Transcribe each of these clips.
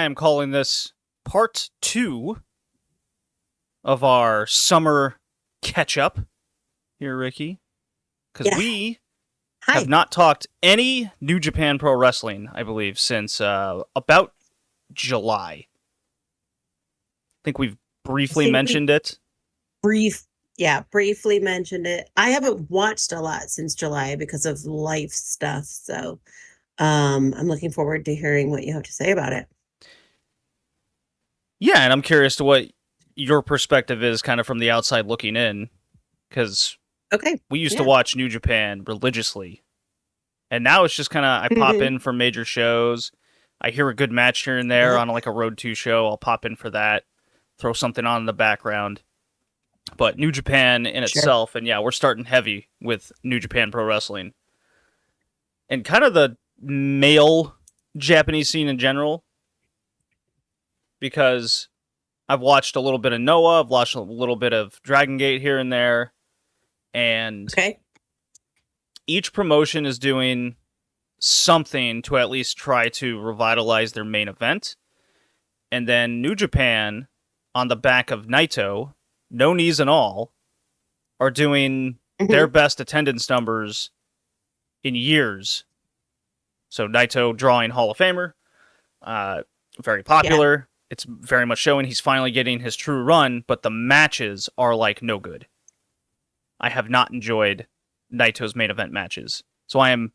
I am calling this part 2 of our summer catch-up here, Ricky. Because we have not talked any New Japan Pro Wrestling, I believe, since about July. I think we've briefly mentioned it. Briefly mentioned it. I haven't watched a lot since July because of life stuff, so I'm looking forward to hearing what you have to say about it. Yeah, and I'm curious to what your perspective is kind of from the outside looking in, because we used to watch New Japan religiously, and now it's just kind of, I pop in for major shows, I hear a good match here and there on like a Road 2 show, I'll pop in for that, throw something on in the background. But New Japan in itself, and yeah, we're starting heavy with New Japan Pro Wrestling. And kind of the male Japanese scene in general, because I've watched a little bit of Noah, I've watched a little bit of Dragongate here and there, and each promotion is doing something to at least try to revitalize their main event. And then New Japan, on the back of Naito, no knees and all, are doing their best attendance numbers in years. So Naito drawing Hall of Famer, very popular. Yeah. It's very much showing he's finally getting his true run, but the matches are like no good. I have not enjoyed Naito's main event matches. So I am,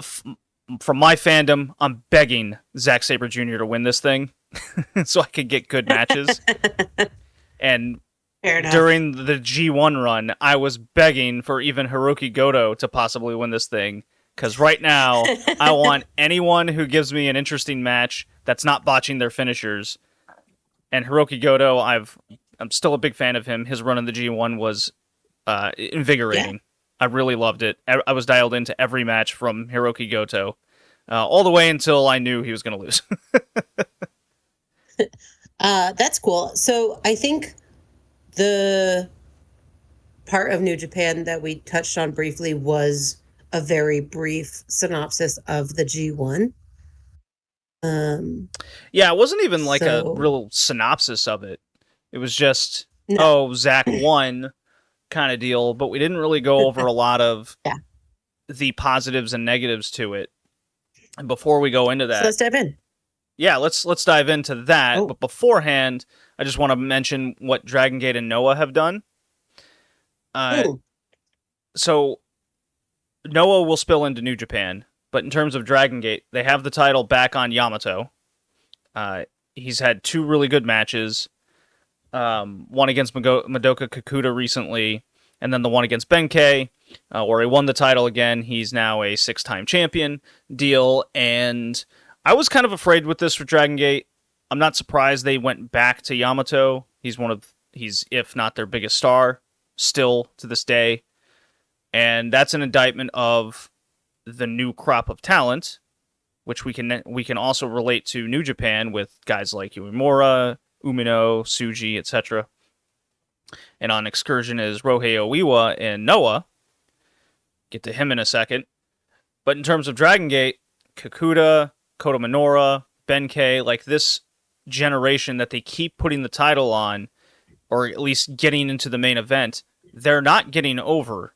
from my fandom, I'm begging Zack Sabre Jr. to win this thing so I could get good matches. And during the G1 run, I was begging for even Hiroki Goto to possibly win this thing. Because right now, I want anyone who gives me an interesting match that's not botching their finishers. And Hiroki Goto, I'm still a big fan of him. His run in the G1 was invigorating. Yeah. I really loved it. I was dialed into every match from Hiroki Goto, all the way until I knew he was going to lose. That's cool. So I think the part of New Japan that we touched on briefly was a very brief synopsis of the G1. Yeah, it wasn't even like a real synopsis of it. It was just, Zach won kind of deal, but we didn't really go over a lot of the positives and negatives to it. And before we go into that, so let's dive in. Yeah, let's dive into that. But beforehand, I just want to mention what Dragongate and Noah have done. So Noah will spill into New Japan, but in terms of Dragongate, they have the title back on Yamato. He's had 2 really good matches. One against Madoka Kakuta recently, and then the one against Benkei, where he won the title again. He's now a 6-time champion deal, and I was kind of afraid with this for Dragongate. I'm not surprised they went back to Yamato. He's if not their biggest star, still to this day. And that's an indictment of the new crop of talent, which we can also relate to New Japan with guys like Uemura, Umino, Tsuji, etc. And on excursion is Rohei Oiwa and Noah. Get to him in a second. But in terms of Dragongate, Kakuta, Kota Minoura, Benkei, like this generation that they keep putting the title on, or at least getting into the main event, they're not getting over,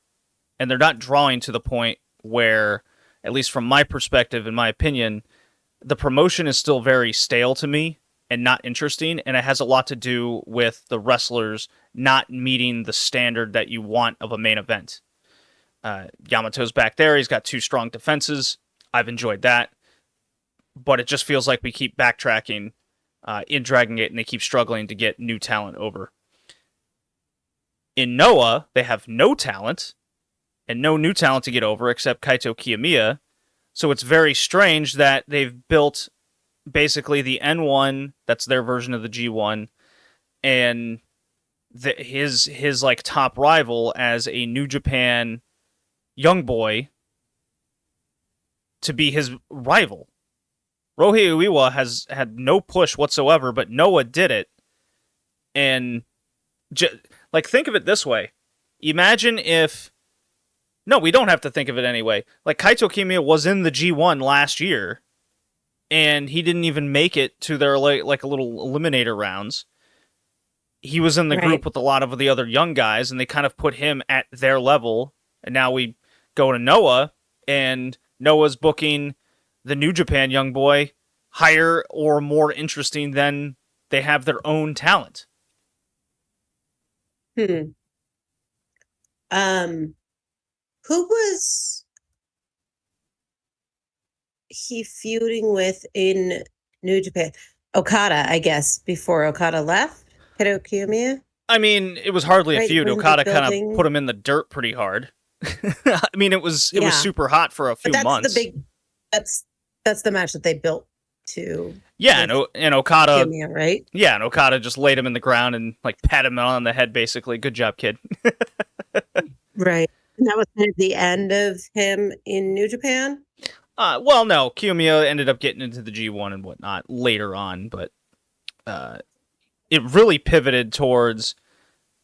and they're not drawing to the point where, at least from my perspective, in my opinion, the promotion is still very stale to me and not interesting, and it has a lot to do with the wrestlers not meeting the standard that you want of a main event. Yamato's back there, he's got 2 strong defenses, I've enjoyed that. But it just feels like we keep backtracking in Dragongate, and they keep struggling to get new talent over. In Noah, they have no talent, and no new talent to get over except Kaito Kiyomiya. So it's very strange that they've built basically the N1, that's their version of the G1, and his like top rival as a New Japan young boy to be his rival. Rohei Oiwa has had no push whatsoever, but Noah did it. And, think of it this way. Imagine if... No, we don't have to think of it anyway. Like, Kaito Kiyomiya was in the G1 last year, and he didn't even make it to their like a little eliminator rounds. He was in the group with a lot of the other young guys, and they kind of put him at their level. And now we go to Noah, and Noah's booking the New Japan young boy higher or more interesting than they have their own talent. Who was he feuding with in New Japan? Okada, I guess, before Okada left? Hiro Kiyomiya? I mean, it was hardly a feud. When Okada kind of put him in the dirt pretty hard. I mean, it was super hot for a few months. That's the match that they built to. Yeah, and Okada, Kiyomiya, right? Yeah, and Okada just laid him in the ground and like pat him on the head, basically. Good job, kid. Right. And that was kind of the end of him in New Japan? Well, no. Kiyomiya ended up getting into the G1 and whatnot later on, but it really pivoted towards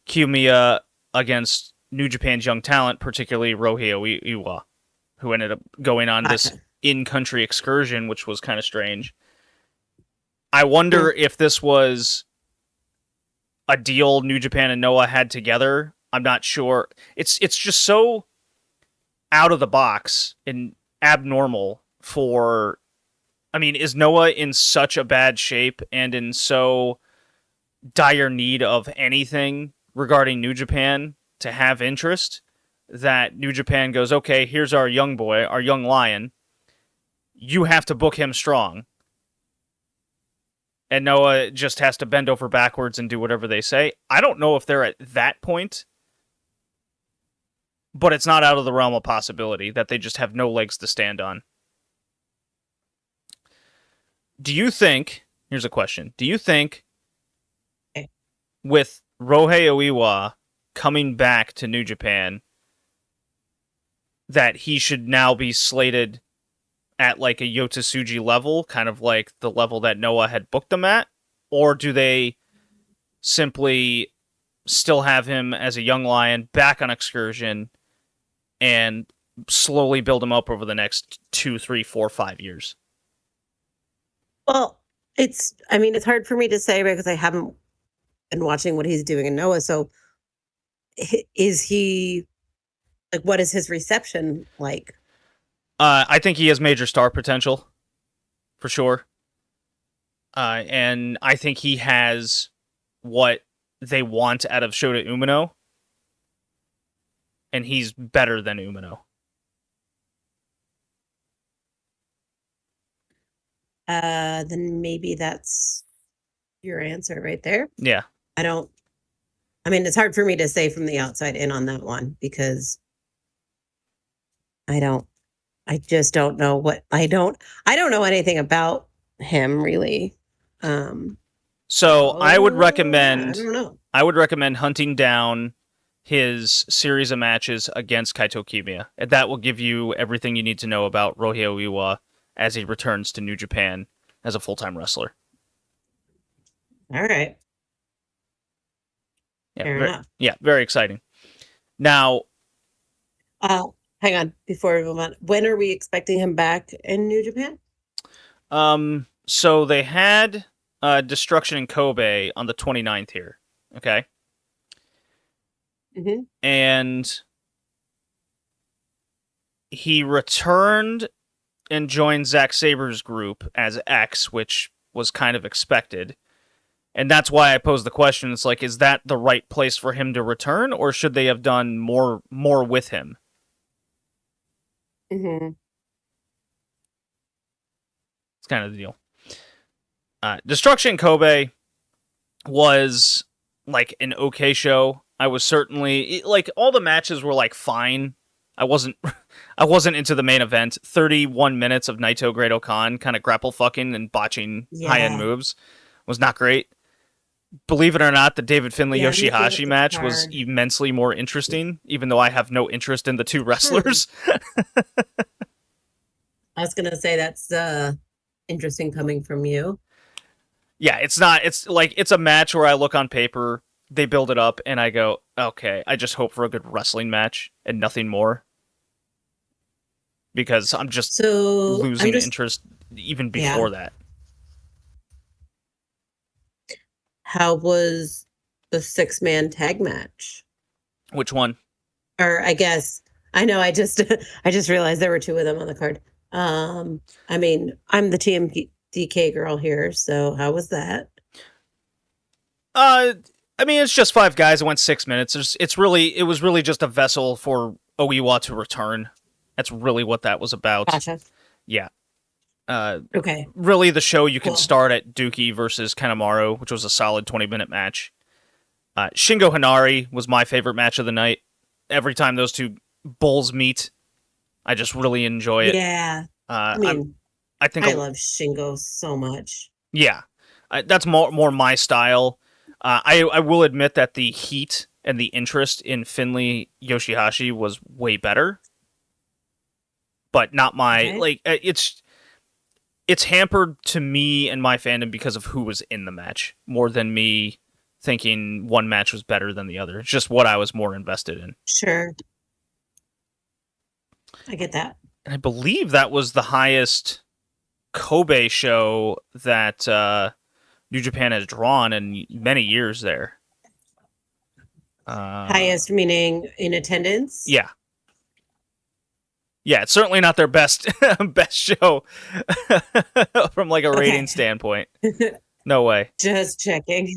Kiyomiya against New Japan's young talent, particularly Rohei Iwa, who ended up going on this in-country excursion, which was kind of strange. I wonder if this was a deal New Japan and Noah had together. I'm not sure. It's just so out of the box and abnormal for... I mean, is Noah in such a bad shape and in so dire need of anything regarding New Japan to have interest that New Japan goes, okay, here's our young boy, our young lion. You have to book him strong. And Noah just has to bend over backwards and do whatever they say. I don't know if they're at that point, but it's not out of the realm of possibility that they just have no legs to stand on. Do you think, here's a question, do you think with Rohei Oiwa coming back to New Japan that he should now be slated at like a Yota Tsuji level, kind of like the level that Noah had booked him at? Or do they simply still have him as a young lion back on excursion and slowly build him up over the next 2, 3, 4, 5 years? Well, it's hard for me to say because I haven't been watching what he's doing in Noah. So is he, like, what is his reception like? I think he has major star potential, for sure. And I think he has what they want out of Shota Umino. And he's better than Umino. Then maybe that's your answer right there. Yeah. It's hard for me to say from the outside in on that one because I just don't know what I don't know anything about him really. So I would recommend I don't know. I would recommend hunting down his series of matches against Kaito Kiyomiya. And that will give you everything you need to know about Rohei Oiwa as he returns to New Japan as a full-time wrestler. All right. Yeah, Fair enough. Yeah, very exciting. Now, hang on before we move on. When are we expecting him back in New Japan? So they had Destruction in Kobe on the 29th here. Okay. Mm-hmm. And he returned and joined Zack Saber's group as X, which was kind of expected. And that's why I posed the question. It's like, is that the right place for him to return, or should they have done more with him? Mm-hmm. It's kind of the deal. Destruction Kobe was like an okay show. I was certainly like, all the matches were like fine. I wasn't into the main event. 31 minutes of Naito Great Okan kind of grapple fucking and botching high-end moves was not great. Believe it or not, the David Finlay Yoshihashi match was immensely more interesting, even though I have no interest in the two wrestlers. I was gonna say that's interesting coming from you. Yeah, it's not. It's like, it's a match where I look on paper, they build it up, and I go, okay, I just hope for a good wrestling match and nothing more. Because I'm just losing interest even before that. How was the 6-man tag match? Which one? Or I guess I know I just I just realized there were 2 of them on the card. I mean, I'm the TMDK girl here, so how was that? I mean, it's just 5 guys. It went 6 minutes. It was really just a vessel for Oiwa to return. That's really what that was about. Gotcha. Yeah. Okay. Really, the show you Cool. can start at Dookie versus Kanemaru, which was a solid 20-minute match. Shingo Hanari was my favorite match of the night. Every time those 2 bulls meet, I just really enjoy it. Yeah. I mean, I think I love Shingo so much. Yeah, that's more my style. I will admit that the heat and the interest in Finley Yoshihashi was way better, but not my Okay. it's hampered to me and my fandom because of who was in the match more than me thinking one match was better than the other. It's just what I was more invested in. Sure. I get that. And I believe that was the highest Kobe show that New Japan has drawn in many years there. Highest meaning in attendance? Yeah. Yeah, it's certainly not their best best show from like a rating standpoint. No way. Just checking.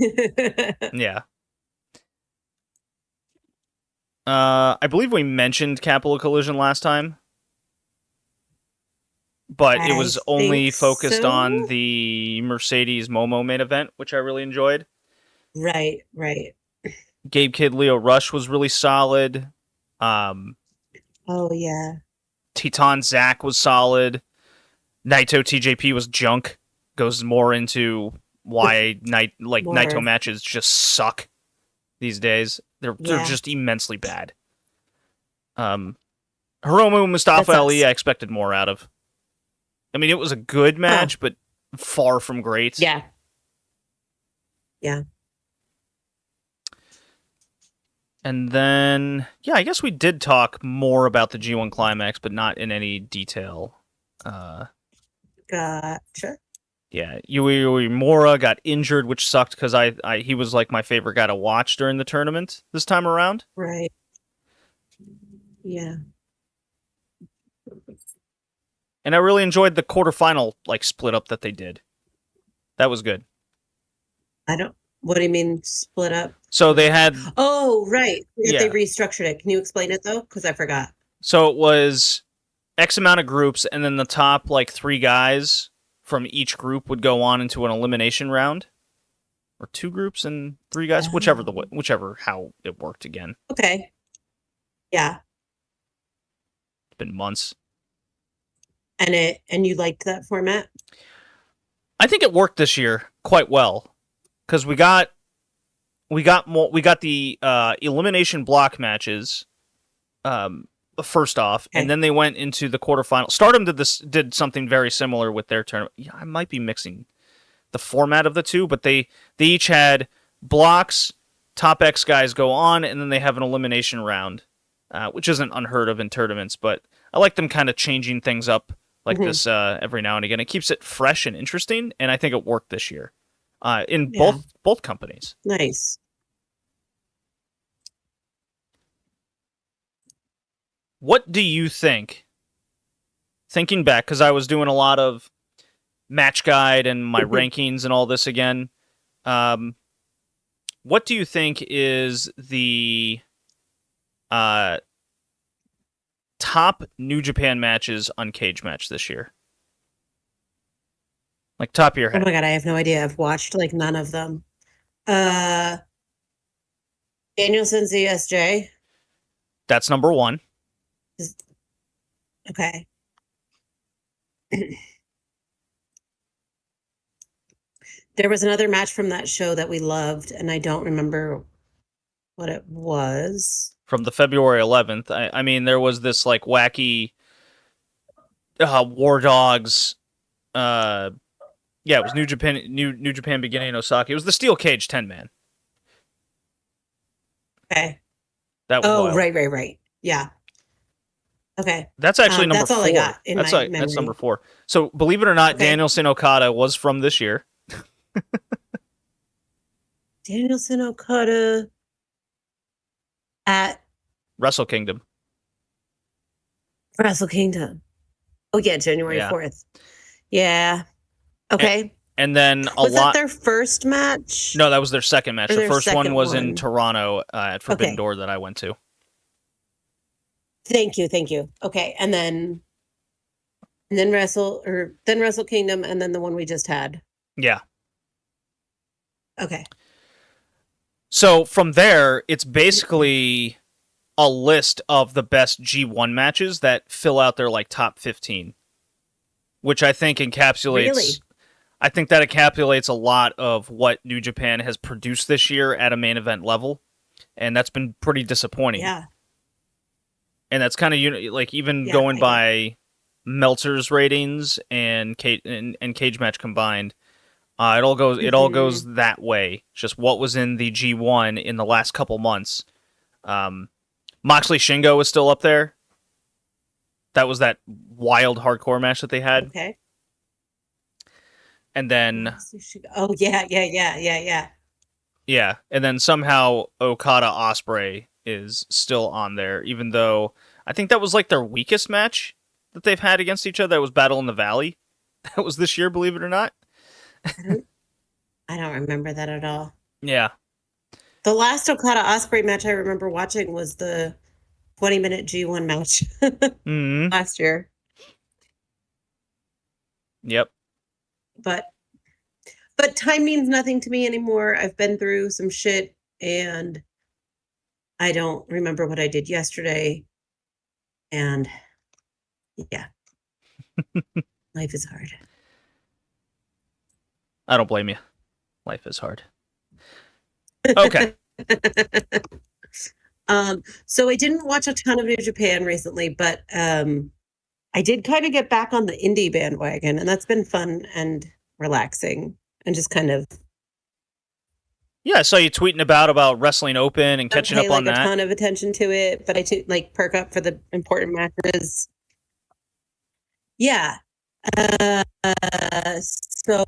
Yeah. I believe we mentioned Capital Collision last time, but it was only focused on the Mercedes Momo main event, which I really enjoyed. Right. Gabe Kidd Leo Rush was really solid. Oh yeah. Teton Zach was solid. Naito TJP was junk. Goes more into why Naito matches just suck these days. They're just immensely bad. Hiromu Mustafa Ali, I expected more out of. I mean, it was a good match, but far from great. Yeah. And then, yeah, I guess we did talk more about the G1 Climax, but not in any detail. Gotcha. Yeah, Yui Uemura got injured, which sucked because he was like my favorite guy to watch during the tournament this time around. Right. Yeah. And I really enjoyed the quarterfinal split up that they did. That was good. What do you mean split up? So they had... Oh, right. Yeah. They restructured it. Can you explain it, though? Because I forgot. So it was X amount of groups, and then the top 3 guys from each group would go on into an elimination round. Or 2 groups and 3 guys, whichever how it worked again. Okay. Yeah. It's been months. And you liked that format? I think it worked this year quite well. Because we got the elimination block matches first off, and then they went into the quarterfinal. Stardom did something very similar with their tournament. Yeah, I might be mixing the format of the two, but they each had blocks. Top X guys go on, and then they have an elimination round, which isn't unheard of in tournaments. But I like them kind of changing things up like this every now and again. It keeps it fresh and interesting, and I think it worked this year. In both companies. Nice. What do you think? Thinking back, because I was doing a lot of Matchguide and my rankings and all this again. What do you think is the top New Japan matches on Cage Match this year? Top of your head. Oh my god, I have no idea. I've watched none of them. Danielson's ESJ. That's number 1. Okay. There was another match from that show that we loved, and I don't remember what it was. From the February 11th. I mean, there was this wacky War Dogs. Yeah, it was New Japan beginning in Osaka. It was the Steel Cage 10-man. Okay. That was wild. Right. Yeah. Okay. That's actually number That's all 4. I got in my That's number memory. 4. So believe it or not, Okay. Danielson Okada was from this year. Danielson Okada at Wrestle Kingdom. Wrestle Kingdom. Oh yeah, January Yeah. 4th. Yeah. Okay. And then Was that their first match? No, that was their second match. Or The their first one second was in one? Toronto at Forbidden Okay. Door that I went to. Thank you. Okay, and then Wrestle Kingdom, and then the one we just had. Yeah. Okay. So from there, it's basically a list of the best G1 matches that fill out their like top 15, which I think encapsulates. Really? I think that encapsulates a lot of what New Japan has produced this year at a main event level, and that's been pretty disappointing. Yeah. And that's kind of like even going by Meltzer's ratings and Cage Match combined, it all goes that way. It's just what was in the G1 in the last couple months. Moxley Shingo is still up there. That was that wild hardcore match that they had. Okay. And then oh yeah. Yeah, and then somehow Okada Ospreay is still on there, even though I think that was like their weakest match that they've had against each other. That was Battle in the Valley. That was this year, believe it or not. I don't remember that at all. Yeah. The last Okada Ospreay match I remember watching was the 20-minute G1 match last year. Yep. But time means nothing to me anymore. I've been through some shit and I don't remember what I did yesterday. And yeah. Life is hard. I don't blame you. Life is hard. Okay. So I didn't watch a ton of New Japan recently, but I did kind of get back on the indie bandwagon, and that's been fun and relaxing and just kind of. Yeah, I saw you tweeting about Wrestling Open and catching up on that. I don't pay a ton of attention to it, but I perk up for the important matches. Yeah. So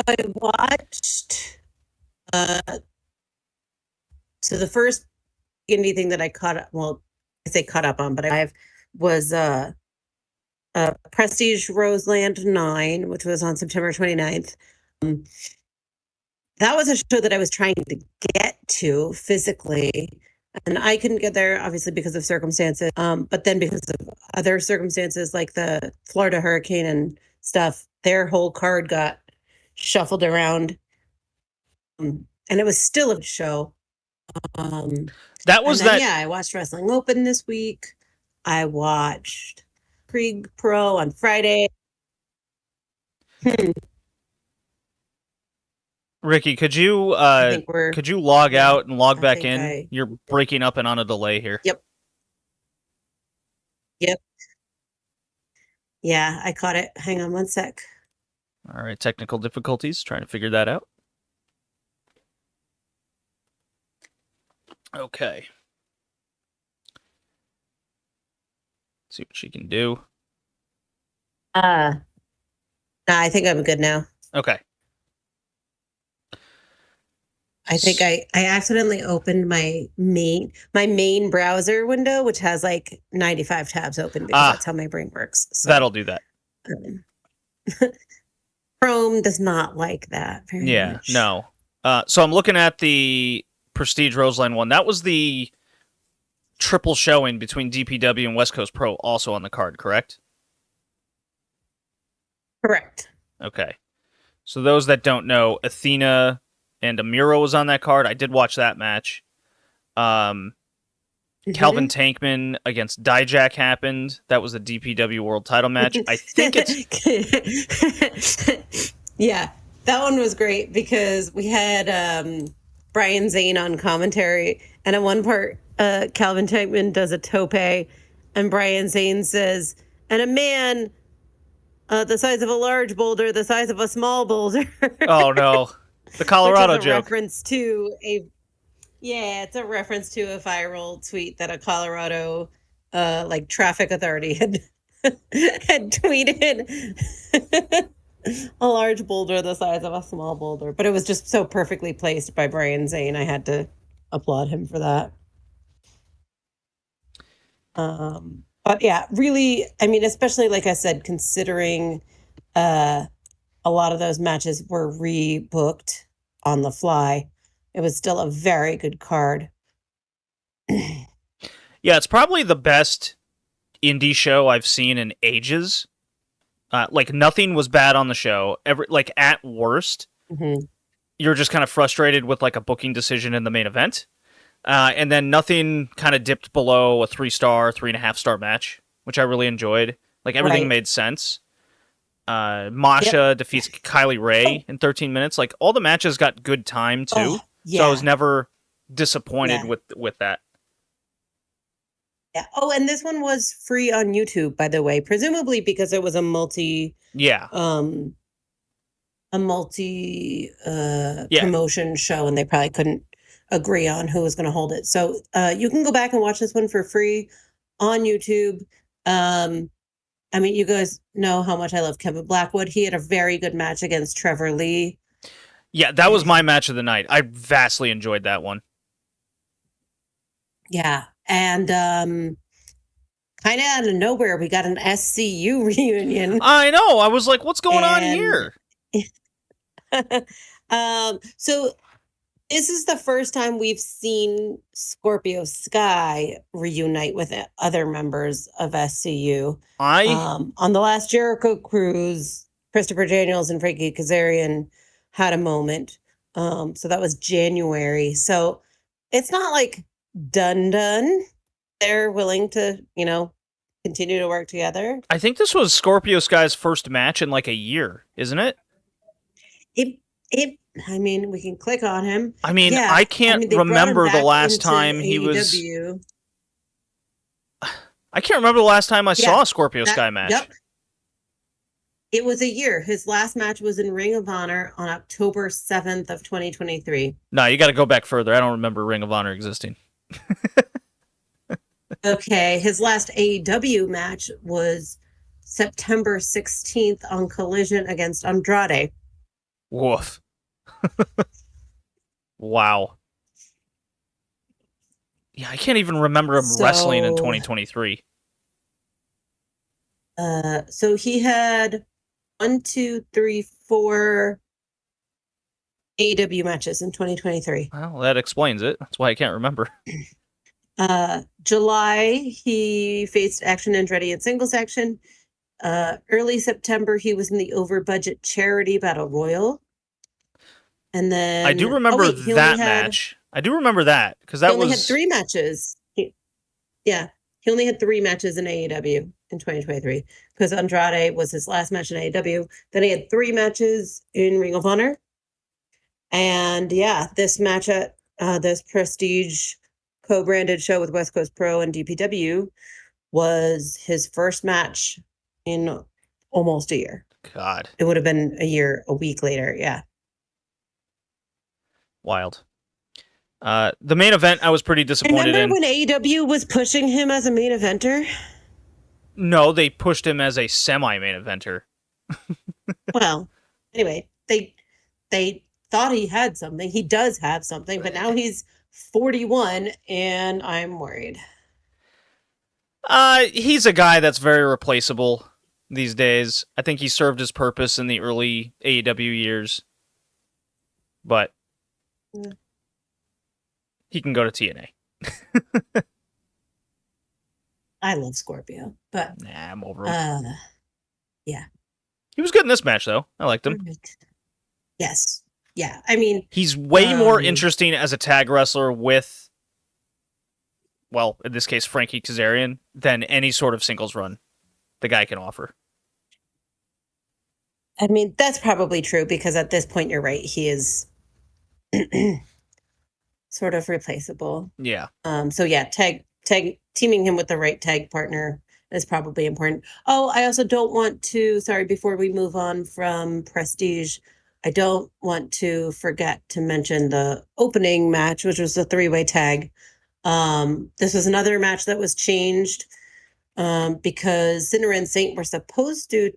I watched. So the first indie thing that I caught up, well, I say caught up on, but I was Prestige Roseland 9, which was on September 29th. That was a show that I was trying to get to physically, and I couldn't get there, obviously, because of circumstances. But then because of other circumstances, like the Florida hurricane and stuff, their whole card got shuffled around. And it was still a show. I watched Wrestling Open this week. I watched Krieg Pro on Friday. Ricky, could you log out and log back in? You're breaking up and on a delay here. Yep. Yeah, I caught it. Hang on one sec. All right, technical difficulties. Trying to figure that out. Okay. See what she can do. I think I'm good now. Okay. I think I accidentally opened my main browser window, which has like 95 tabs open because that's how my brain works. So, that'll do that. Chrome does not like that very much. No. So I'm looking at the Prestige Roseland one. That was the triple showing between DPW and West Coast Pro also on the card, correct? Correct. Okay. So those that don't know, Athena and Amira was on that card. I did watch that match. Calvin Tankman against Dijak happened. That was the DPW World Title match. I think it's... Yeah, that one was great because we had Brian Zane on commentary, and at one part, Calvin Tankman does a tope, and Brian Zane says, and a man the size of a large boulder, the size of a small boulder. Oh, no. The Colorado joke. Reference to a Yeah, it's a reference to a viral tweet that a Colorado like traffic authority had had tweeted a large boulder the size of a small boulder, but it was just so perfectly placed by Brian Zane. I had to applaud him for that. But yeah, really, I mean, especially like I said, considering uh a lot of those matches were rebooked on the fly, it was still a very good card. Yeah, it's probably the best indie show I've seen in ages. Like nothing was bad on the show. Like at worst, Mhm. you're just kind of frustrated with like a booking decision in the main event, and then nothing kind of dipped below a 3-star, 3.5-star match, which I really enjoyed. Like everything Right. made sense. Yep. Masha defeats Kylie Ray Oh, in 13 minutes. Like all the matches got good time oh, too, so I was yeah. never disappointed Yeah. with that. Yeah. Oh, and this one was free on YouTube, by the way, presumably because it was Yeah, um a multi yeah. promotion show and they probably couldn't agree on who was going to hold it. So you can go back and watch this one for free on YouTube. Um I mean, you guys know how much I love Kevin Blackwood. He had a very good match against Trevor Lee. Yeah, that was my match of the night. I vastly enjoyed that one. Yeah. And kind of out of nowhere, we got an SCU reunion. I know. I was like, what's going on And here? so this is the first time we've seen Scorpio Sky reunite with other members of SCU. I On the last Jericho cruise, Christopher Daniels and Frankie Kazarian had a moment. So that was January. So it's not like done. They're willing to, continue to work together. I think this was Scorpio Sky's first match in like a year, isn't it? It, it, I mean, we can click on him. I mean, Yeah. I I can't mean, they brought him remember the back last into time he was. AEW. I can't remember the last time I Yeah. saw a Scorpio Sky match. Yep. It was a year. His last match was in Ring of Honor on October 7th of 2023. No, you got to go back further. I don't remember Ring of Honor existing. Okay. His last AEW match was September 16th on Collision against Andrade. Woof. Wow. Yeah, I can't even remember him wrestling in So, 2023. so he had 1, 2, 3, 4 AEW matches in 2023. Well, that explains it. That's why I can't remember. July, he faced Action Andretti in singles action. Early September, he was in the over budget charity battle royal. And then I do remember he that match. I do remember that because that only had was 3 matches. Yeah, he only had 3 matches in AEW in 2023 because Andrade was his last match in AEW. Then he had 3 matches in Ring of Honor. And yeah, this match at this Prestige co-branded show with West Coast Pro and DPW was his first match in almost a year. God. It would have been a week later. Yeah. Wild. The main event, I was pretty disappointed Remember in. when AEW was pushing him as a main eventer? No, they pushed him as a semi-main eventer. Well, anyway, they thought he had something. He does have something, but now he's 41 and I'm worried. He's a guy that's very replaceable these days. I think he served his purpose in the early AEW years, but he can go to TNA. I love Scorpio, but Nah, I'm over him. Yeah. He was good in this match, though. I liked him. Yes. Yeah. I mean, he's way more interesting as a tag wrestler with, well, in this case, Frankie Kazarian, than any sort of singles run the guy can offer. I mean, that's probably true because at this point, you're right. He is sort of replaceable. Yeah. So yeah, teaming him with the right tag partner is probably important. Oh, I also don't want to, sorry, before we move on from Prestige, I don't want to forget to mention the opening match, which was the three-way tag. This was another match that was changed because Sinner and Saint were supposed to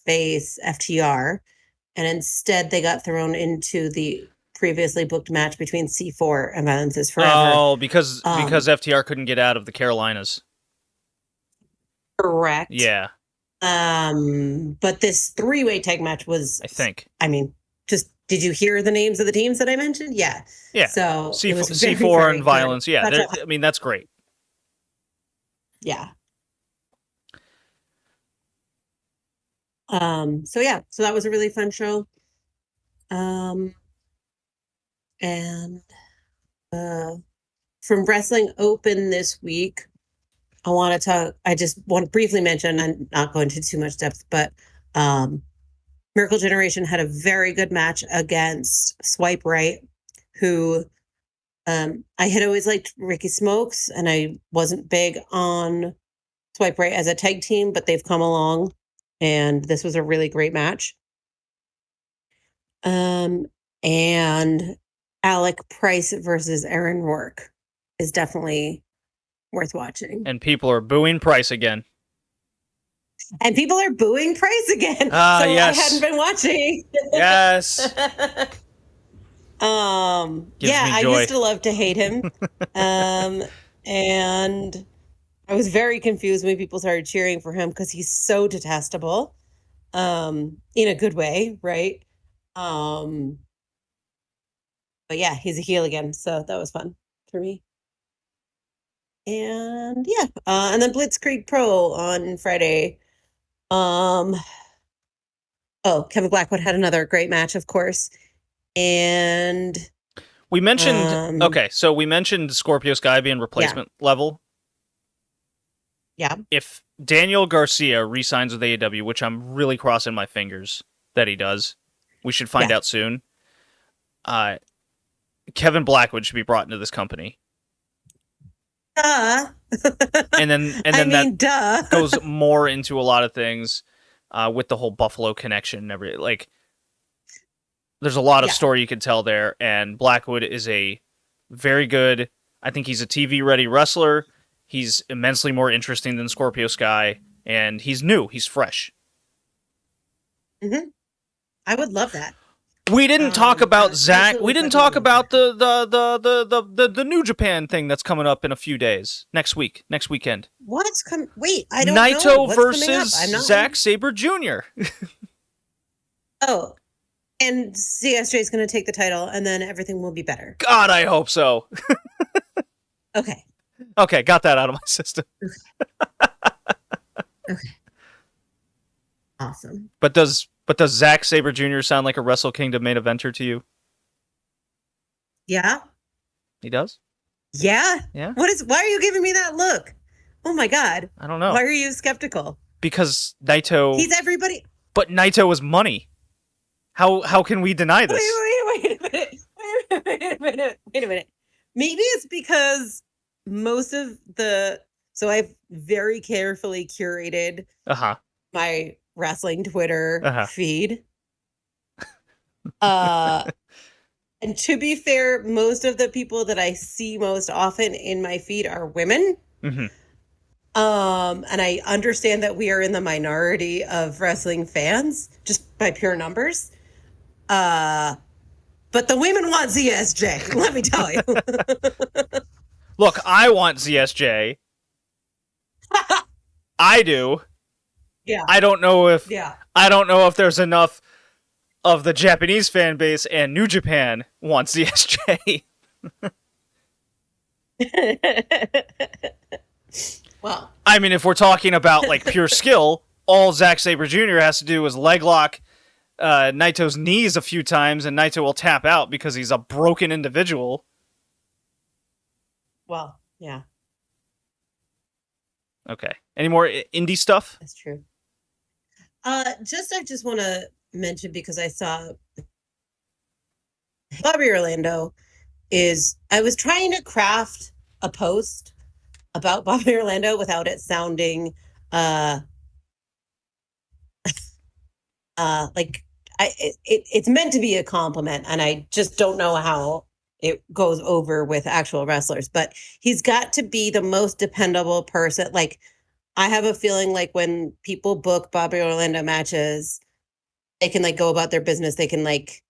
face FTR, and instead they got thrown into the previously booked match between C4 and Violence is Forever. Oh, because FTR couldn't get out of the Carolinas. Correct. Yeah. But this three-way tag match was, I think. I mean, just did you hear the names of the teams that I mentioned? Yeah. Yeah. So it was C4 very and Violence. good. Yeah. I mean, that's great. Yeah. So yeah, so that was a really fun show. And from Wrestling Open this week, I just want to briefly mention, and not go into too much depth, but Miracle Generation had a very good match against Swipe Right, who I had always liked Ricky Smokes, and I wasn't big on Swipe Right as a tag team, but they've come along, and this was a really great match. And Alec Price versus Aaron Rourke is definitely worth watching. And people are booing Price again. And people are booing Price again. Ah, so yes. I hadn't been watching. Yes. Yeah, I used to love to hate him. And I was very confused when people started cheering for him because he's so detestable. In a good way, right? But yeah, he's a heel again, so that was fun for me. And yeah, and then Blitzkrieg Pro on Friday. Oh, Kevin Blackwood had another great match, of course. And we mentioned so we mentioned Scorpio Sky being replacement level. Yeah. If Daniel Garcia re-signs with AEW, which I'm really crossing my fingers that he does, we should find out soon. Kevin Blackwood should be brought into this company. Duh. and then that goes more into a lot of things with the whole Buffalo connection and everything. Like, there's a lot of story you can tell there, and Blackwood is a very good, I think he's a TV-ready wrestler. He's immensely more interesting than Scorpio Sky, and he's new. He's fresh. Mm-hmm. I would love that. We didn't talk about Zach. We didn't talk about the New Japan thing that's coming up in a few days. Next weekend. What's coming? Wait, I don't know. Naito versus Zack Sabre Jr. Oh, and CSJ is going to take the title, and then everything will be better. God, I hope so. Okay. Okay, got that out of my system. Okay. Awesome. But does Zack Sabre Jr. sound like a Wrestle Kingdom main eventer to you? Yeah. He does? Yeah. Yeah. Why are you giving me that look? Oh my God. I don't know. Why are you skeptical? Because Naito. He's everybody. But Naito is money. How can we deny this? Wait a minute. Maybe it's because most of so I've very carefully curated my wrestling Twitter feed. And to be fair, most of the people that I see most often in my feed are women. Mm-hmm. And I understand that we are in the minority of wrestling fans just by pure numbers. But the women want ZSJ, let me tell you. Look, I want ZSJ. I do. Yeah. I don't know if there's enough of the Japanese fan base and New Japan wants ZSJ. Well, I mean, if we're talking about like pure skill, all Zack Sabre Jr. has to do is leg lock Naito's knees a few times, and Naito will tap out because he's a broken individual. Well, yeah. Okay. Any more indie stuff? That's true. I just want to mention, because I saw Bobby Orlando I was trying to craft a post about Bobby Orlando without it sounding like it's meant to be a compliment, and I just don't know how it goes over with actual wrestlers. But he's got to be the most dependable person. Like, I have a feeling like when people book Bobby Orlando matches, they can like go about their business. They can like,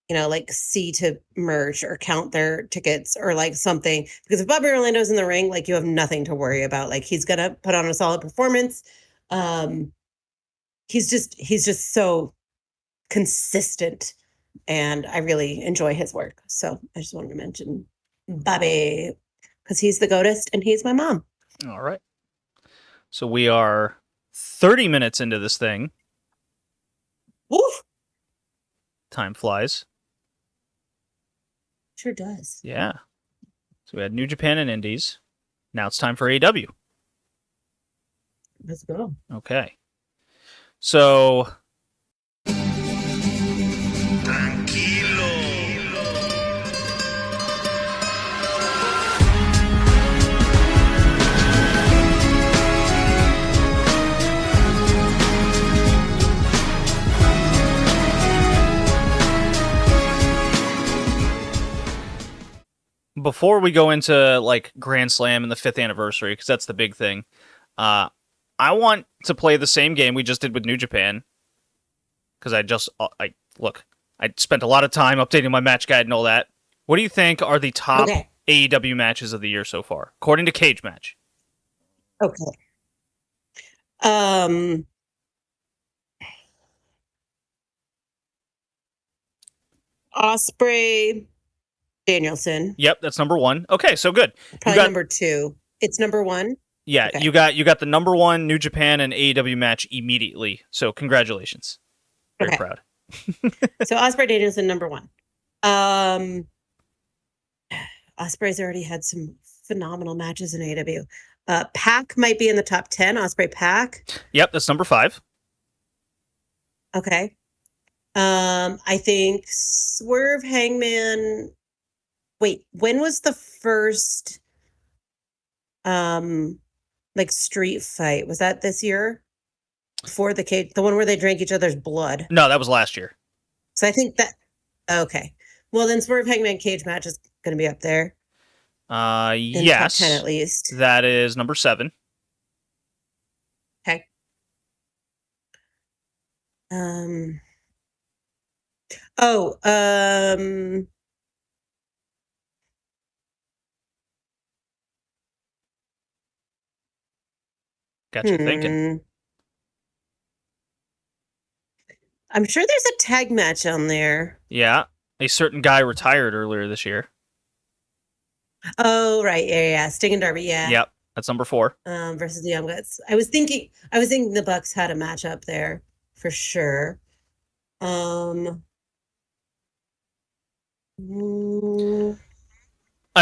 like see to merch or count their tickets or like something. Because if Bobby Orlando's in the ring, like you have nothing to worry about. Like he's gonna put on a solid performance. Um, he's just so consistent, and I really enjoy his work. So I just wanted to mention Bobby because he's the goatist and he's my mom. All right. So we are 30 minutes into this thing. Woof. Time flies. Sure does. Yeah. So we had New Japan and Indies. Now it's time for AEW. Let's go. Okay. So before we go into like Grand Slam and the 5th anniversary, because that's the big thing, I want to play the same game we just did with New Japan. Because I spent a lot of time updating my match guide and all that. What do you think are the top AEW matches of the year so far, according to Cage Match? Okay. Osprey Danielson. Yep, that's number 1. Okay, so good. Probably number 2. It's number 1. Yeah, okay. You got the number 1 New Japan and AEW match immediately. So congratulations. Very proud. So Osprey Danielson, number 1. Osprey's already had some phenomenal matches in AEW. Pac might be in the top 10. Osprey Pac. Yep, that's number 5. Okay. I think Swerve Hangman. Wait, when was the first like street fight? Was that this year? Before the cage, the one where they drank each other's blood? No, that was last year. So I think that okay. Well, then Swerve Hangman cage match is going to be up there. Yes. Top 10 at least. That is number 7. Okay. Got you thinking. I'm sure there's a tag match on there. Yeah. A certain guy retired earlier this year. Oh, right. Yeah. Sting and Darby. Yeah. Yep. That's number 4. Versus the Young Bucks. I was thinking the Bucks had a match up there for sure. I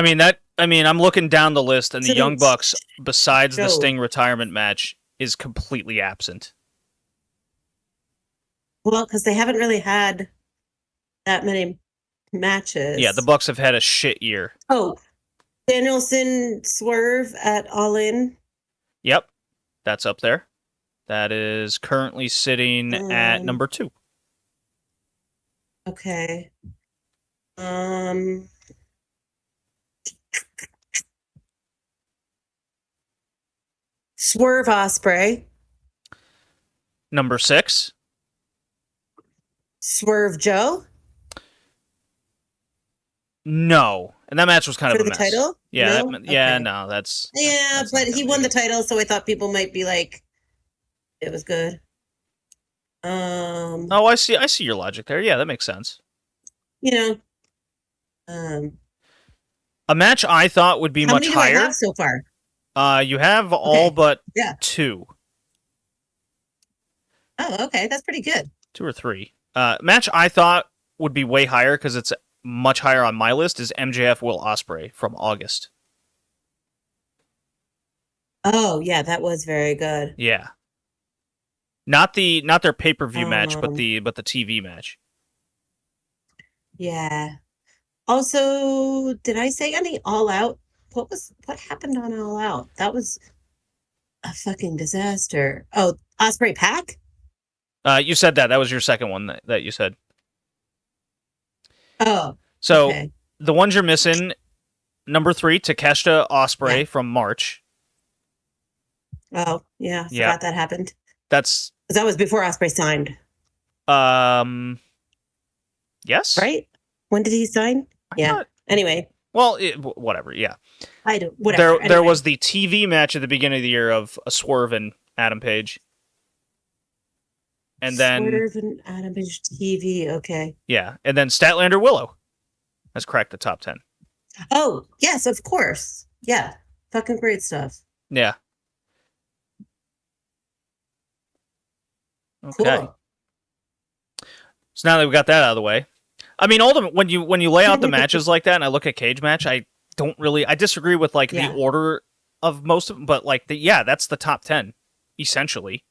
mean, I'm looking down the list, and the Young Bucks, besides the Sting retirement match, is completely absent. Well, because they haven't really had that many matches. Yeah, the Bucks have had a shit year. Oh, Danielson Swerve at All In. Yep, that's up there. That is currently sitting at number 2. Okay. Swerve Osprey. Number 6. Swerve Joe. No, and that match was kind of a mess. For the title? Yeah, no? That's but he won the title, so I thought people might be like, it was good. Oh, I see your logic there. Yeah, that makes sense. A match I thought would be much higher. How many do I have so far? You have all but 2. Oh, okay, that's pretty good. 2 or 3. Match I thought would be way higher because it's much higher on my list is MJF Will Ospreay from August. Oh yeah, that was very good. Yeah, not their pay-per-view match, but the TV match. Yeah. Also, did I say any All Out? What happened on All Out? That was a fucking disaster. Oh, Osprey Pac? You said that. That was your second one that you said. Oh, So okay. the ones you're missing, number 3, Takeshita Yeah. Osprey from March. Oh, yeah. Yep. Forgot that happened. That's 'Cause that was before Osprey signed, um yes. right? When did he sign? I Yeah. thought. Anyway, Well, whatever. Yeah. I don't. There Whatever. there Anyway, was the TV match at the beginning of the year of a Swerve and Adam Page, and then Swerve and Adam Page TV. Okay. and then Statlander Willow has cracked the top 10. Oh, yes, of course. Yeah. Fucking great stuff. Yeah. Okay. Cool. So now that we got that out of the way, I mean, when you lay out the matches like that, and I look at cage match, I disagree with like Yeah. the order of most of them, but like that's the top 10 essentially.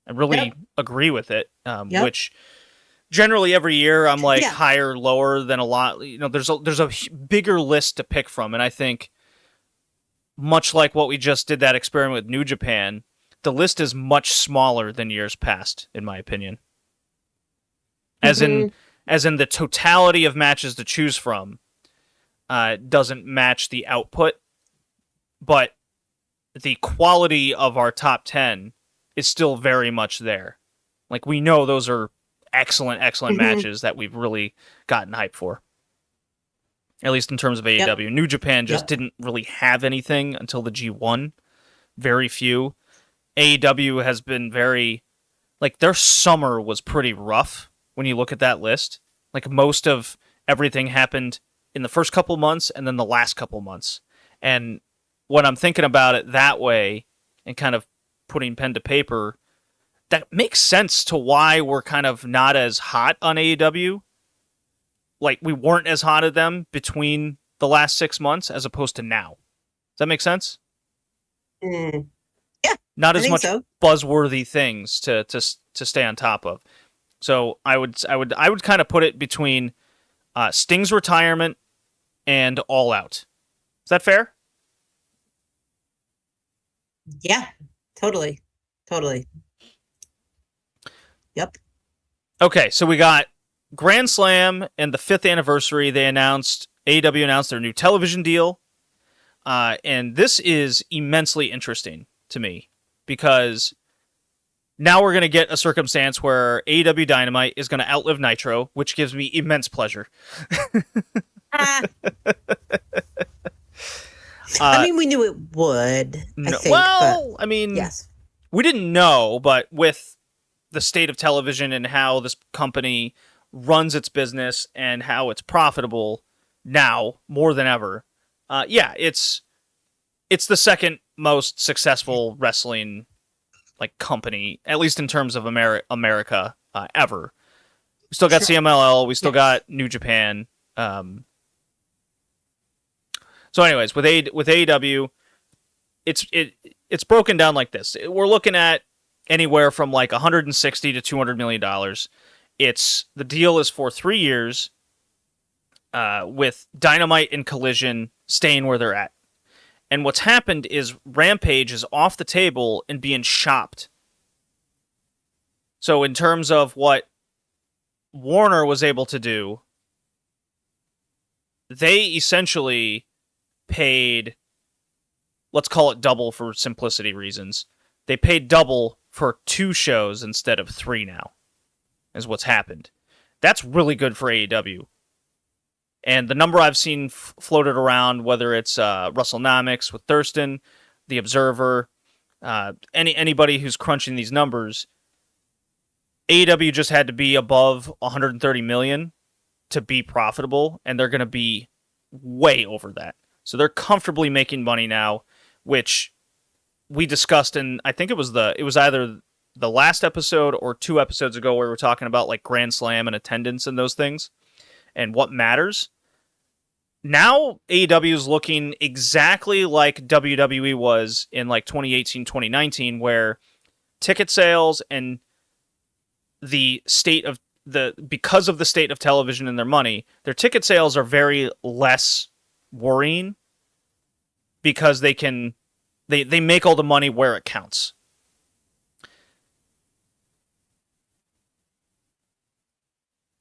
I really agree with it. Which generally every year I'm like higher, lower than a lot. You know, there's a bigger list to pick from, and I think much like what we just did that experiment with New Japan, the list is much smaller than years past, in my opinion. As in the totality of matches to choose from doesn't match the output, but the quality of our top 10 is still very much there. Like, we know those are excellent matches that we've really gotten hype for. At least in terms of AEW. Yep. New Japan just didn't really have anything until the G1. Very few. AEW has been very... Like, their summer was pretty rough when you look at that list. Like, most of everything happened in the first couple months and then the last couple months. And when I'm thinking about it that way and kind of putting pen to paper, that makes sense to why we're kind of not as hot on AEW. Like, we weren't as hot at them between the last 6 months as opposed to now. Does that make sense? Yeah. Not as much buzzworthy things to stay on top of. So I would kind of put it between Sting's retirement and All Out. Is that fair? Yeah, totally. Yep. Okay, so we got Grand Slam and the 5th anniversary. AEW announced their new television deal. And this is immensely interesting to me because now we're going to get a circumstance where AEW Dynamite is going to outlive Nitro, which gives me immense pleasure. I mean, we knew it would, I think. Well, I mean, yes. We didn't know, but with the state of television and how this company runs its business and how it's profitable now more than ever, it's the second most successful wrestling company, at least in terms of America ever. We still got CMLL, we still got New Japan. So anyways, with AEW, it's broken down like this. We're looking at anywhere from like $160 to $200 million. The deal is for 3 years, with Dynamite and Collision staying where they're at. And what's happened is Rampage is off the table and being shopped. So in terms of what Warner was able to do, they essentially paid, let's call it double for simplicity reasons. They paid double for 2 shows instead of 3 now, is what's happened. That's really good for AEW. And the number I've seen floated around, whether it's WrestleNomics with Thurston, The Observer, anybody who's crunching these numbers, AEW just had to be above 130 million to be profitable, and they're going to be way over that. So they're comfortably making money now, which we discussed in, I think it was either the last episode or 2 episodes ago where we were talking about like Grand Slam and attendance and those things and what matters. Now AEW is looking exactly like WWE was in like 2018, 2019, where ticket sales and the state of because of the state of television and their money, their ticket sales are very less worrying because they make all the money where it counts.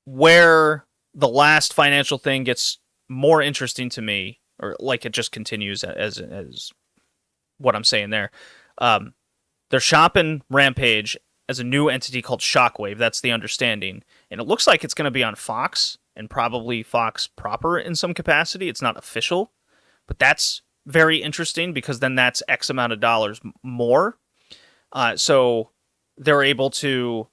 where the last financial thing gets more interesting to me, or like it just continues as what I'm saying there. Um, they're shopping Rampage as a new entity called Shockwave. That's the understanding, and it looks like it's going to be on Fox and probably Fox proper in some capacity. It's not official, but that's very interesting because then that's X amount of dollars more. So they're able to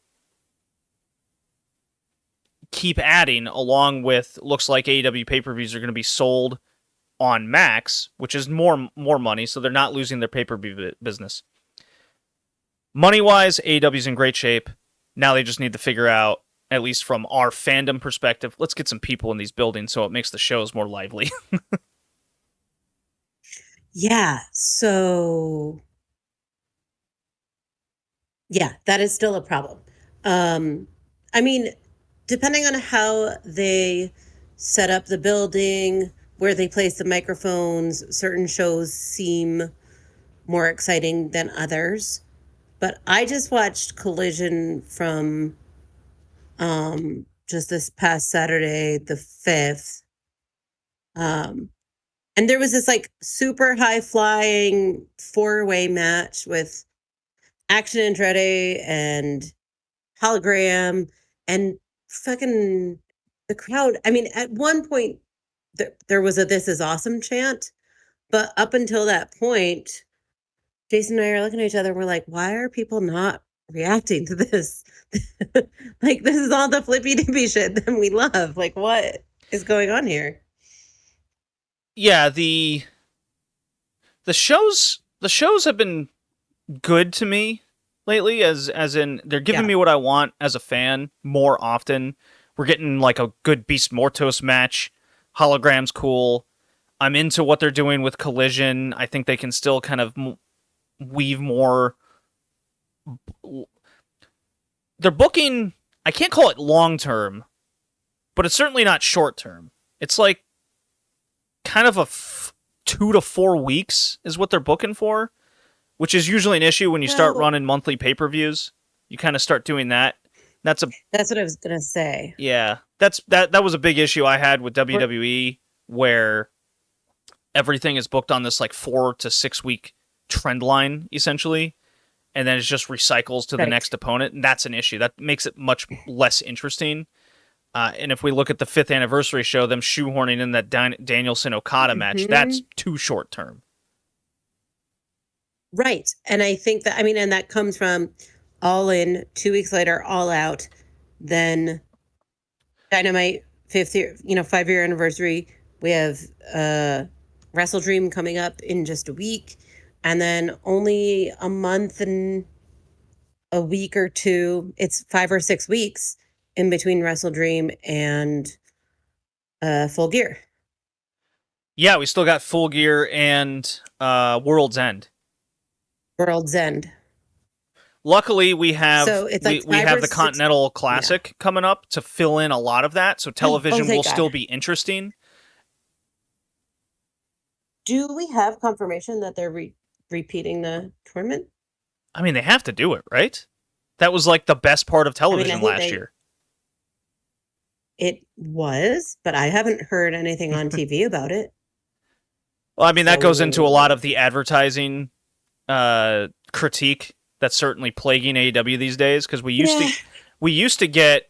keep adding along with, looks like AEW pay-per-views are going to be sold on Max, which is more money, so they're not losing their pay-per-view business. Money-wise, AEW's in great shape. Now they just need to figure out, at least from our fandom perspective, let's get some people in these buildings so it makes the shows more lively. Yeah. So, yeah, that is still a problem. I mean, depending on how they set up the building, where they place the microphones, certain shows seem more exciting than others. But I just watched Collision from just this past Saturday, the 5th. Um, and there was this like super high flying 4-way match with Action Andretti and Hologram and fucking the crowd. I mean, at one point, there was a "This is awesome" chant, but up until that point, Jason and I are looking at each other. We're like, why are people not reacting to this? Like, this is all the flippy dippy shit that we love. Like, what is going on here? Yeah, the shows have been good to me lately, as in they're giving me what I want as a fan more often. We're getting like a good Beast Mortos match. Hologram's cool. I'm into what they're doing with Collision. I think they can still kind of weave more. They're booking, I can't call it long term, but it's certainly not short term. It's like kind of a 2 to 4 weeks is what they're booking for, which is usually an issue when you start running monthly pay-per-views. You kind of start doing that. That's what I was gonna say. Yeah, that was a big issue I had with WWE, where everything is booked on this like 4 to 6 week trend line essentially, and then it just recycles to the next opponent, and that's an issue. That makes it much less interesting. And if we look at the 5th anniversary show, them shoehorning in that Danielson Okada match, that's too short term. Right. And I think that, I mean, and that comes from All In, 2 weeks later, All Out, then Dynamite 5-year anniversary. We have Wrestle Dream coming up in just a week, and then only a month and a week or two. It's 5 or 6 weeks in between Wrestle Dream and Full Gear. Yeah, we still got Full Gear and World's End. World's End. Luckily, we have we have the 6, Continental Classic coming up to fill in a lot of that, so television will still be interesting. Do we have confirmation that they're repeating the tournament? I mean, they have to do it, right? That was like the best part of television last year. It was, but I haven't heard anything on TV about it. Well, I mean, that goes into a lot of the advertising critique that's certainly plaguing AEW these days, because we used to get,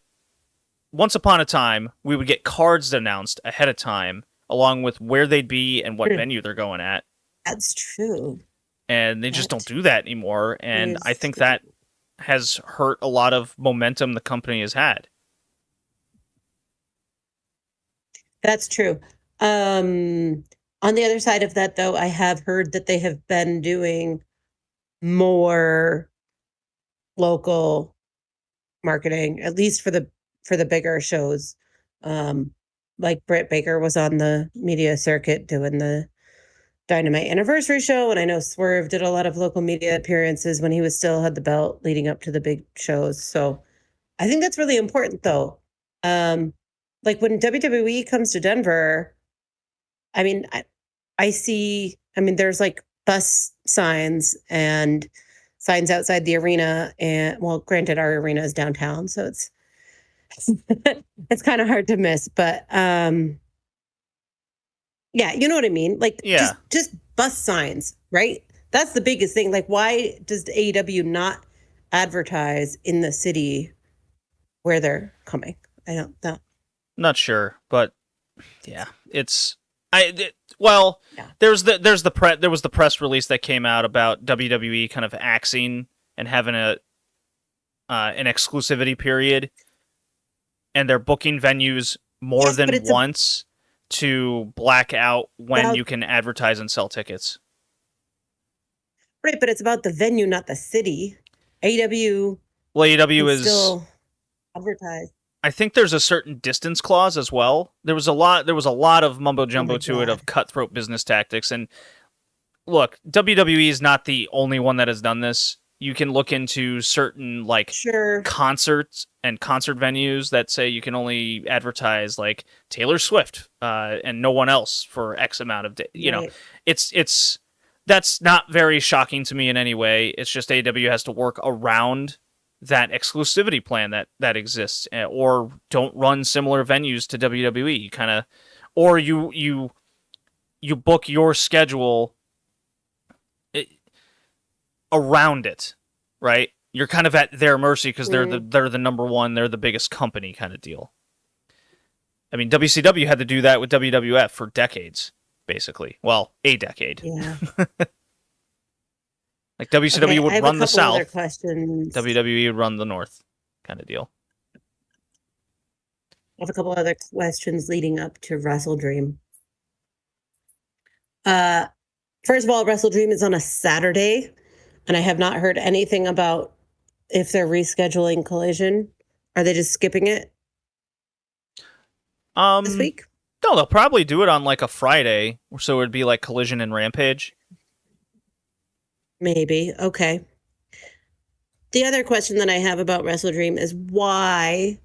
once upon a time, we would get cards announced ahead of time, along with where they'd be and what venue they're going at. That's true. And they just don't do that anymore, and I think that has hurt a lot of momentum the company has had. That's true. On the other side of that, though, I have heard that they have been doing more local marketing, at least for the bigger shows. Like Britt Baker was on the media circuit doing the Dynamite anniversary show, and I know Swerve did a lot of local media appearances when he was still had the belt leading up to the big shows. So I think that's really important, though. Like when WWE comes to Denver, I mean, I see, I mean, there's like bus signs and signs outside the arena. And well, granted, our arena is downtown, so it's It's kind of hard to miss, but yeah, you know what I mean? Like Yeah. just bus signs, right? That's the biggest thing. Like, why does the AEW not advertise in the city where they're coming? I don't know. Not sure, but yeah, well, Yeah. there was the press release that came out about WWE kind of axing and having an exclusivity period, and they're booking venues more Yes, but than it's once to black out when about you can advertise and sell tickets. right, but it's about the venue, not the city. AEW Well, can AEW is. still advertise. I think there's a certain distance clause as well. There was a lot of mumbo Oh jumbo my to it God. of cutthroat business tactics. And look, WWE is not the only one that has done this. You can look into certain like Sure. concerts and concert venues that say you can only advertise like Taylor Swift and no one else for X amount of days. You know, Right. it's that's not very shocking to me in any way. It's just AEW has to work around that exclusivity plan that exists, or don't run similar venues to WWE. You kind of, or you book your schedule around it, right? You're kind of at their mercy because they're the number one, they're the biggest company kind of deal. I mean, WCW had to do that with WWF for decades, basically. Well, a decade. Yeah. Like WCW Okay, I would have a run the couple other South, questions. WWE would run the North, kind of deal. I have a couple other questions leading up to Wrestle Dream. First of all, Wrestle Dream is on a Saturday, and I have not heard anything about if they're rescheduling Collision. Are they just skipping it this week? No, they'll probably do it on like a Friday, so it'd be like Collision and Rampage. Maybe. Okay. The other question that I have about Wrestle Dream is why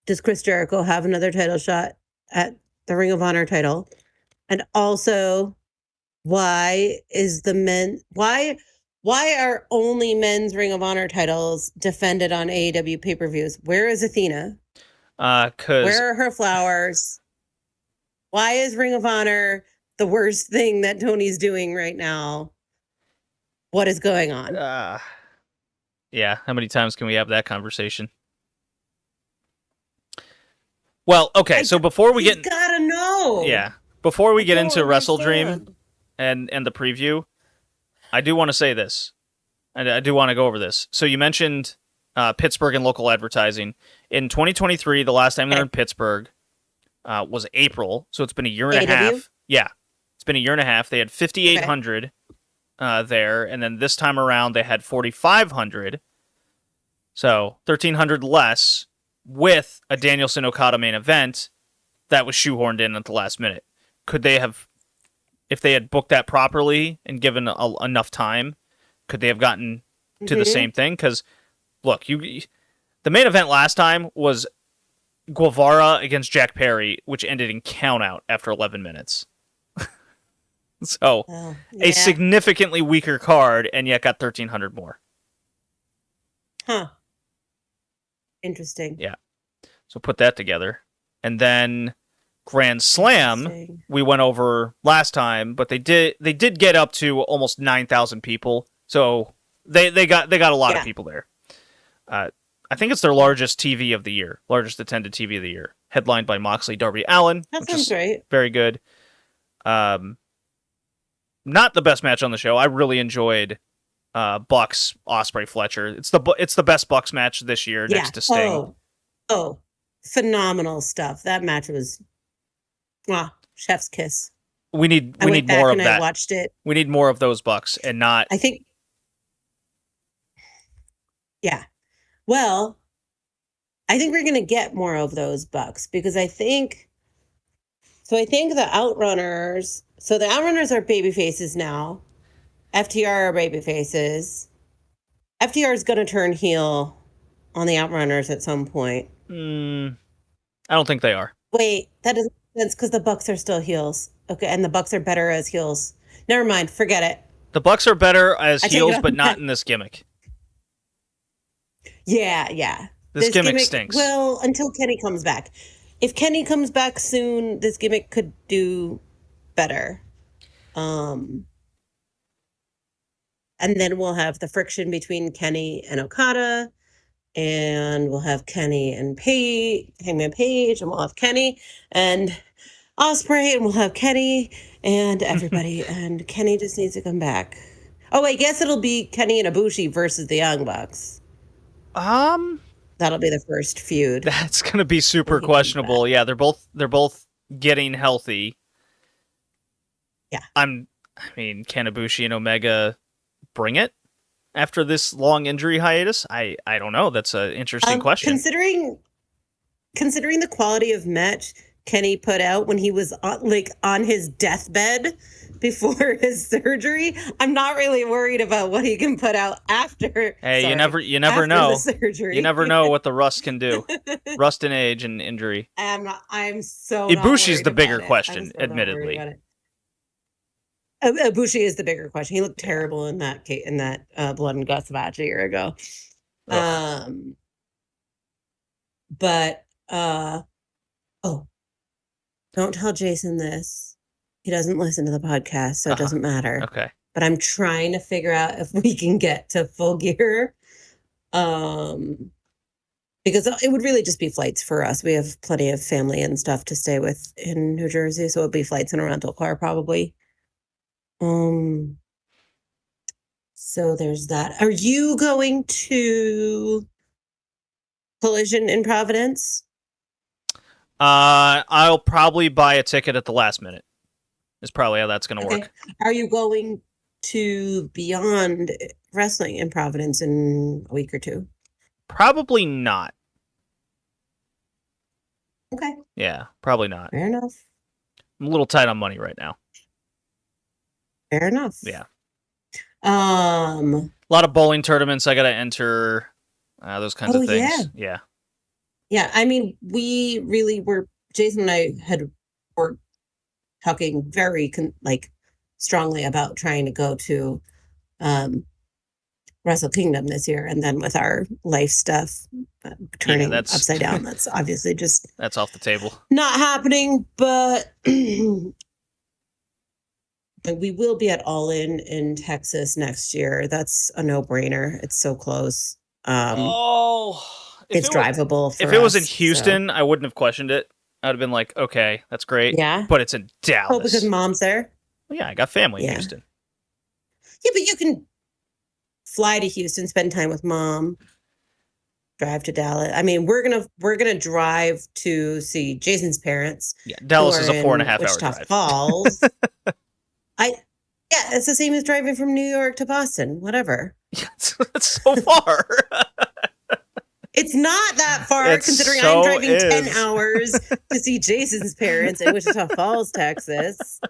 does Chris Jericho have another title shot at the Ring of Honor title? And also, why are only men's Ring of Honor titles defended on AEW pay-per-views? Where is Athena? Cause Where are her flowers? Why is Ring of Honor the worst thing that Tony's doing right now? What is going on? yeah, how many times can we have that conversation? Well, okay, so before we get gotta know. Yeah. Before we get into Wrestle understand. Dream and the preview, I do want to say this. I do want to go over this. So you mentioned Pittsburgh and local advertising. In 2023, the last time they were in Pittsburgh was April, so it's been a year and a half. Yeah, it's been a year and a half. They had 5,800 there, and then this time around they had 4,500. So 1,300 less with a Danielson Okada main event that was shoehorned in at the last minute. Could they have, if they had booked that properly and given enough time, could they have gotten to the same thing? Because look, the main event last time was Guevara against Jack Perry, which ended in count out after 11 minutes. So a significantly weaker card, and yet got 1,300 more. Huh. Interesting. Yeah. So put that together. And then Grand Slam, we went over last time, but they did get up to almost 9,000 people. So they got a lot of people there. I think it's their largest TV of the year, largest attended TV of the year, headlined by Moxley, Darby Allin, which sounds right. Very good. Not the best match on the show. I really enjoyed Bucks, Ospreay, Fletcher. It's the best Bucks match this year, next to Sting. Oh, phenomenal stuff. That match was chef's kiss. We need more of that. I watched it. We need more of those Bucks, and not. I think. Yeah. Well, I think we're going to get more of those Bucks because I think the Outrunners. So the Outrunners are baby faces now. FTR are baby faces. FTR is going to turn heel on the Outrunners at some point. I don't think they are. Wait, that doesn't make sense because the Bucks are still heels. Okay, and the Bucks are better as heels. Never mind, forget it. The Bucks are better as heels, but not in this gimmick. Yeah. This gimmick stinks. Well, until Kenny comes back. If Kenny comes back soon, this gimmick could do better. And then we'll have the friction between Kenny and Okada, and we'll have Kenny and Hangman Page, and we'll have Kenny and Ospreay, and we'll have Kenny and everybody, and Kenny just needs to come back. Oh, I guess it'll be Kenny and Ibushi versus the Young Bucks. That'll be the first feud. That's gonna be super questionable. Yeah, they're both getting healthy. Yeah. I mean, can Ibushi and Omega bring it after this long injury hiatus? I don't know. That's an interesting question. Considering the quality of match Kenny put out when he was on his deathbed before his surgery, I'm not really worried about what he can put out after. Hey, you never know. The surgery. You never know what the rust can do. Rust and age and injury. I'm so. Ibushi's the bigger question, admittedly. Ibushi is the bigger question. He looked terrible in that Blood and Guts match a year ago. But don't tell Jason this. He doesn't listen to the podcast, so it doesn't matter. Okay. But I'm trying to figure out if we can get to Full Gear. Because it would really just be flights for us. We have plenty of family and stuff to stay with in New Jersey, so it would be flights in a rental car probably. So there's that. Are you going to Collision in Providence? I'll probably buy a ticket at the last minute. Is probably how that's going to work. Are you going to Beyond Wrestling in Providence in a week or two? Probably not. Okay. Yeah, probably not. Fair enough. I'm a little tight on money right now. Fair enough. Yeah. A lot of bowling tournaments I got to enter. Those kinds of things. Yeah. Yeah. I mean, we really were. Jason and I were talking very strongly about trying to go to Wrestle Kingdom this year, and then with our life stuff turning upside down, that's obviously just that's off the table. Not happening, but we will be at All In Texas next year. That's a no-brainer. It's so close. It's drivable for us. If it was in Houston, I wouldn't have questioned it. I would have been like, okay, that's great. Yeah. But it's in Dallas. Oh, because Mom's there? Well, yeah, I got family in Houston. Yeah, but you can fly to Houston, spend time with Mom, drive to Dallas. I mean, we're gonna drive to see Jason's parents. Yeah, Dallas is a 4.5 hour drive. Falls. It's the same as driving from New York to Boston. Whatever. It's so far. It's not that far, considering I'm driving 10 hours to see Jason's parents in Wichita Falls, Texas.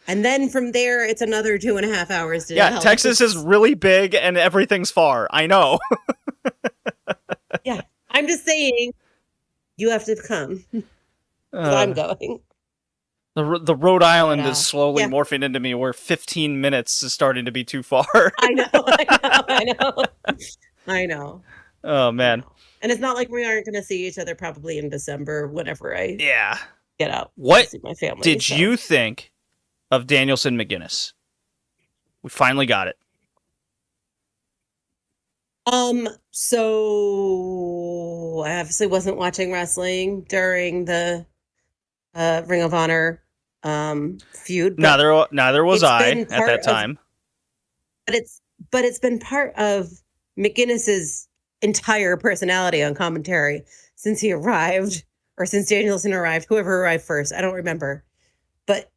And then from there, it's another 2.5 hours to Dallas. Texas is really big and everything's far. I know. Yeah, I'm just saying, you have to come. I'm going. The Rhode Island is slowly morphing into me where 15 minutes is starting to be too far. I know. Oh, man. And it's not like we aren't going to see each other probably in December, whenever I get out. What see my family, did you think of Danielson McGuinness? We finally got it. So I obviously wasn't watching wrestling during the Ring of Honor feud. Neither was I at that time. But it's been part of McGuinness's entire personality on commentary since he arrived, or since Danielson arrived, whoever arrived first. I don't remember. But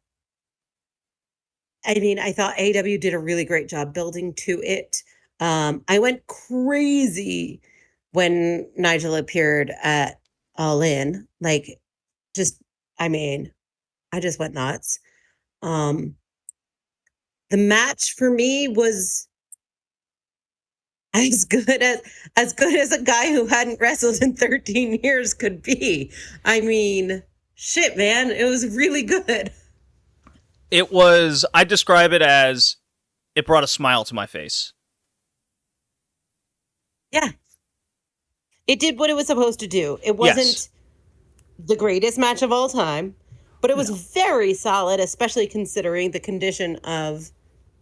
I mean, I thought AEW did a really great job building to it. I went crazy when Nigel appeared at All In. I just went nuts. The match for me was as good as a guy who hadn't wrestled in 13 years could be. I mean, shit, man, it was really good. I describe it as, it brought a smile to my face. Yeah. It did what it was supposed to do. It Yes. wasn't the greatest match of all time, but it was very solid, especially considering the condition of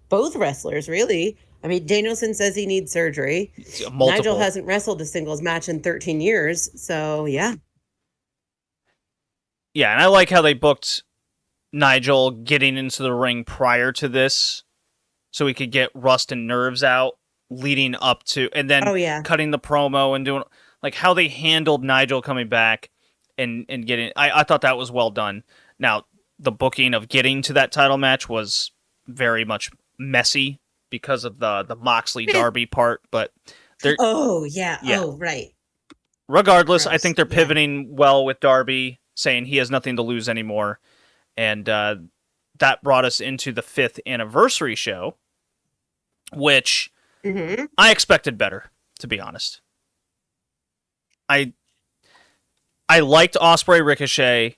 both wrestlers, really. I mean, Danielson says he needs surgery. Multiple. Nigel hasn't wrestled a singles match in 13 years, so yeah. Yeah, and I like how they booked Nigel getting into the ring prior to this so he could get rust and nerves out leading up to, and then cutting the promo and doing, like, how they handled Nigel coming back and getting, I thought that was well done. Now, the booking of getting to that title match was very much messy because of the Moxley Darby part, but they're... Oh, yeah. Oh, right. Regardless, I think they're pivoting well with Darby, saying he has nothing to lose anymore. And that brought us into the 5th anniversary show, which I expected better, to be honest. I liked Ospreay Ricochet.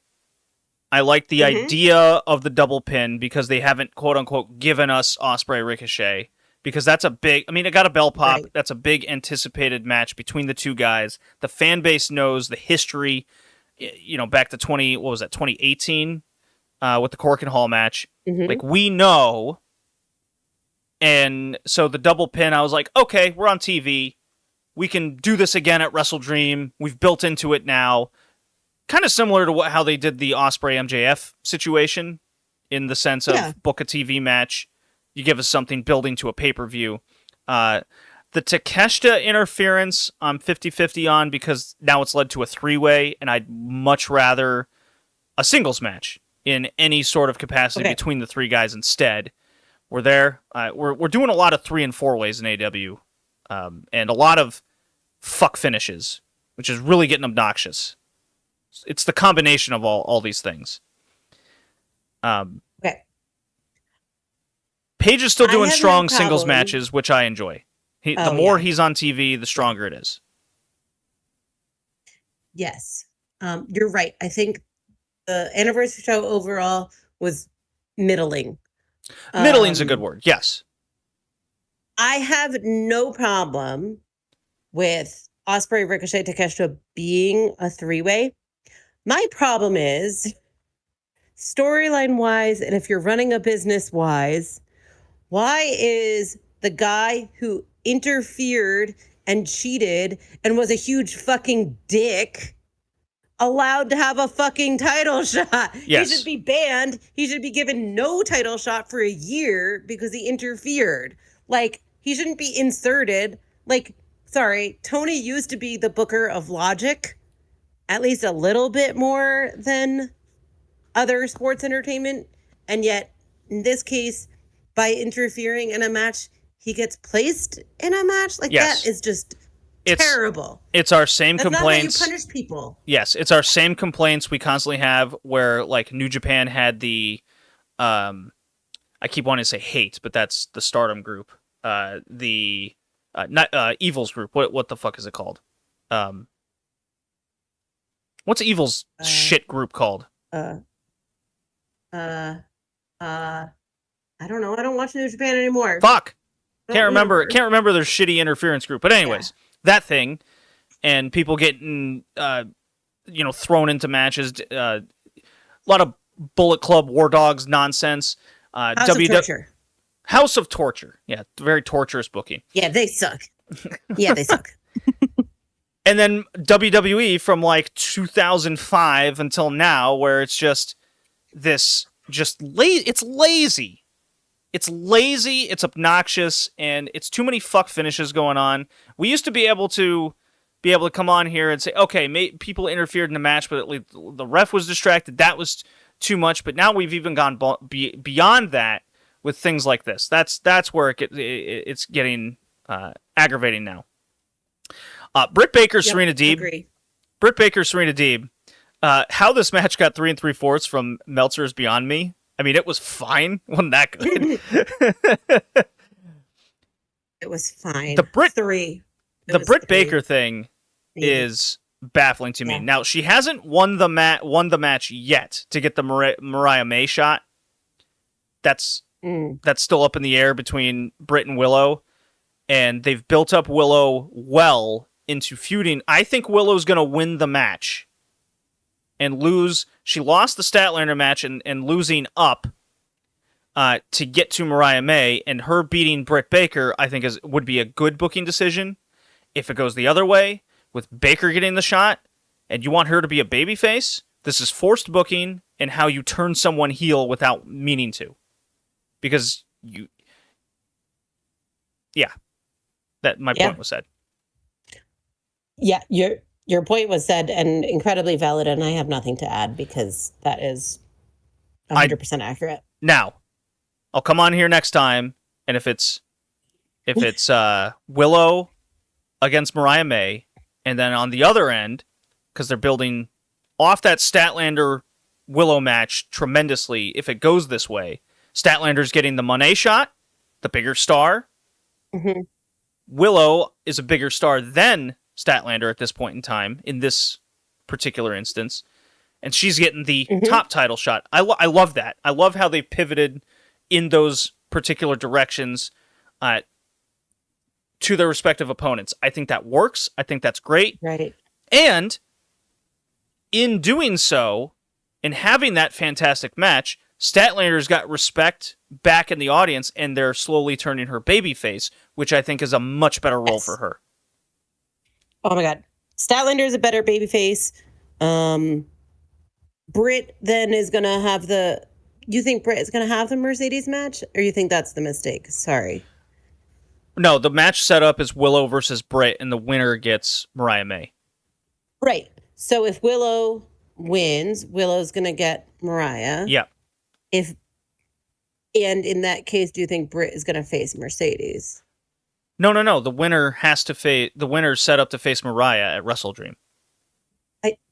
I liked the idea of the double pin because they haven't, quote-unquote, given us Ospreay Ricochet. Because that's a big... I mean, it got a bell pop. Right. That's a big anticipated match between the two guys. The fan base knows the history, you know, back to 2018 with the Cork and Hall match. Like, we know. And so the double pin, I was like, okay, we're on TV. We can do this again at Wrestle Dream. We've built into it now. Kind of similar to how they did the Ospreay MJF situation in the sense of book a TV match. You give us something building to a pay-per-view. The Takeshita interference, I'm 50-50 on because now it's led to a 3-way, and I'd much rather a singles match in any sort of capacity between the 3 guys instead. We're there. We're doing a lot of 3 and 4-ways in AEW, and a lot of fuck finishes, which is really getting obnoxious. It's the combination of all these things. Paige is still doing strong singles matches, which I enjoy. The more he's on TV, the stronger it is. Yes. You're right. I think the anniversary show overall was middling. Middling's a good word. Yes. I have no problem with Ospreay, Ricochet, Takeshita being a 3-way. My problem is storyline-wise, and if you're running a business-wise, why is the guy who interfered and cheated and was a huge fucking dick allowed to have a fucking title shot? Yes. He should be banned. He should be given no title shot for a year because he interfered. Like, he shouldn't be inserted. Like, sorry, Tony used to be the booker of Logic, at least a little bit more than other sports entertainment. And yet, in this case, by interfering in a match, he gets placed in a match? Like, that is just terrible. It's our same complaints. That's not how you punish people. Yes, it's our same complaints we constantly have where, like, New Japan had the... I keep wanting to say hate, but that's the Stardom group. Evil's group. What the fuck is it called? What's Evil's shit group called? I don't know. I don't watch New Japan anymore. Fuck. Can't remember their shitty interference group. But anyways, that thing, and people getting thrown into matches. A lot of Bullet Club War Dogs nonsense. House of Torture. House of Torture. Yeah, very torturous booking. Yeah, they suck. Yeah, they suck. And then WWE from like 2005 until now, where it's just this, it's lazy. It's lazy, it's obnoxious, and it's too many fuck finishes going on. We used to be able to come on here and say, okay, people interfered in the match, but at least the ref was distracted. That was too much. But now we've even gone beyond that with things like this. That's where it's getting aggravating now. Britt Baker, Serena Deeb. Agree. Britt Baker, Serena Deeb. How this match got 3 3/4 from Meltzer is beyond me. I mean, it was fine. It wasn't that good. It was fine. The Britt three. Baker thing is baffling to me. Now, she hasn't won the match yet to get the Mariah May shot. That's still up in the air between Britt and Willow, and they've built up Willow well into feuding. I think Willow's going to win the match and lose. She lost the Statlander match and losing up to get to Mariah May, and her beating Britt Baker, I think would be a good booking decision. If it goes the other way, with Baker getting the shot, and you want her to be a babyface, this is forced booking and how you turn someone heel without meaning to. Because my point was said. Yeah, your point was said and incredibly valid, and I have nothing to add because that is 100% accurate. Now, I'll come on here next time, and if it's Willow against Mariah May, and then on the other end, because they're building off that Statlander Willow match tremendously, if it goes this way, Statlander's getting the Monet shot, the bigger star. Mm-hmm. Willow is a bigger star than Statlander at this point in time, in this particular instance, and she's getting the top title shot. I love that. I love how they pivoted in those particular directions to their respective opponents. I think that works. I think that's great. Right. And in doing so, in having that fantastic match, Statlander's got respect back in the audience, and they're slowly turning her babyface, which I think is a much better role for her. Oh my God. Statlander is a better babyface. Britt then is going to have you think Britt is going to have the Mercedes match, or you think that's the mistake? Sorry. No, the match setup is Willow versus Britt, and the winner gets Mariah May. Right. So if Willow wins, Willow's going to get Mariah. Yeah. And in that case, do you think Britt is going to face Mercedes? No. The winner has to face. The winner's set up to face Mariah at WrestleDream.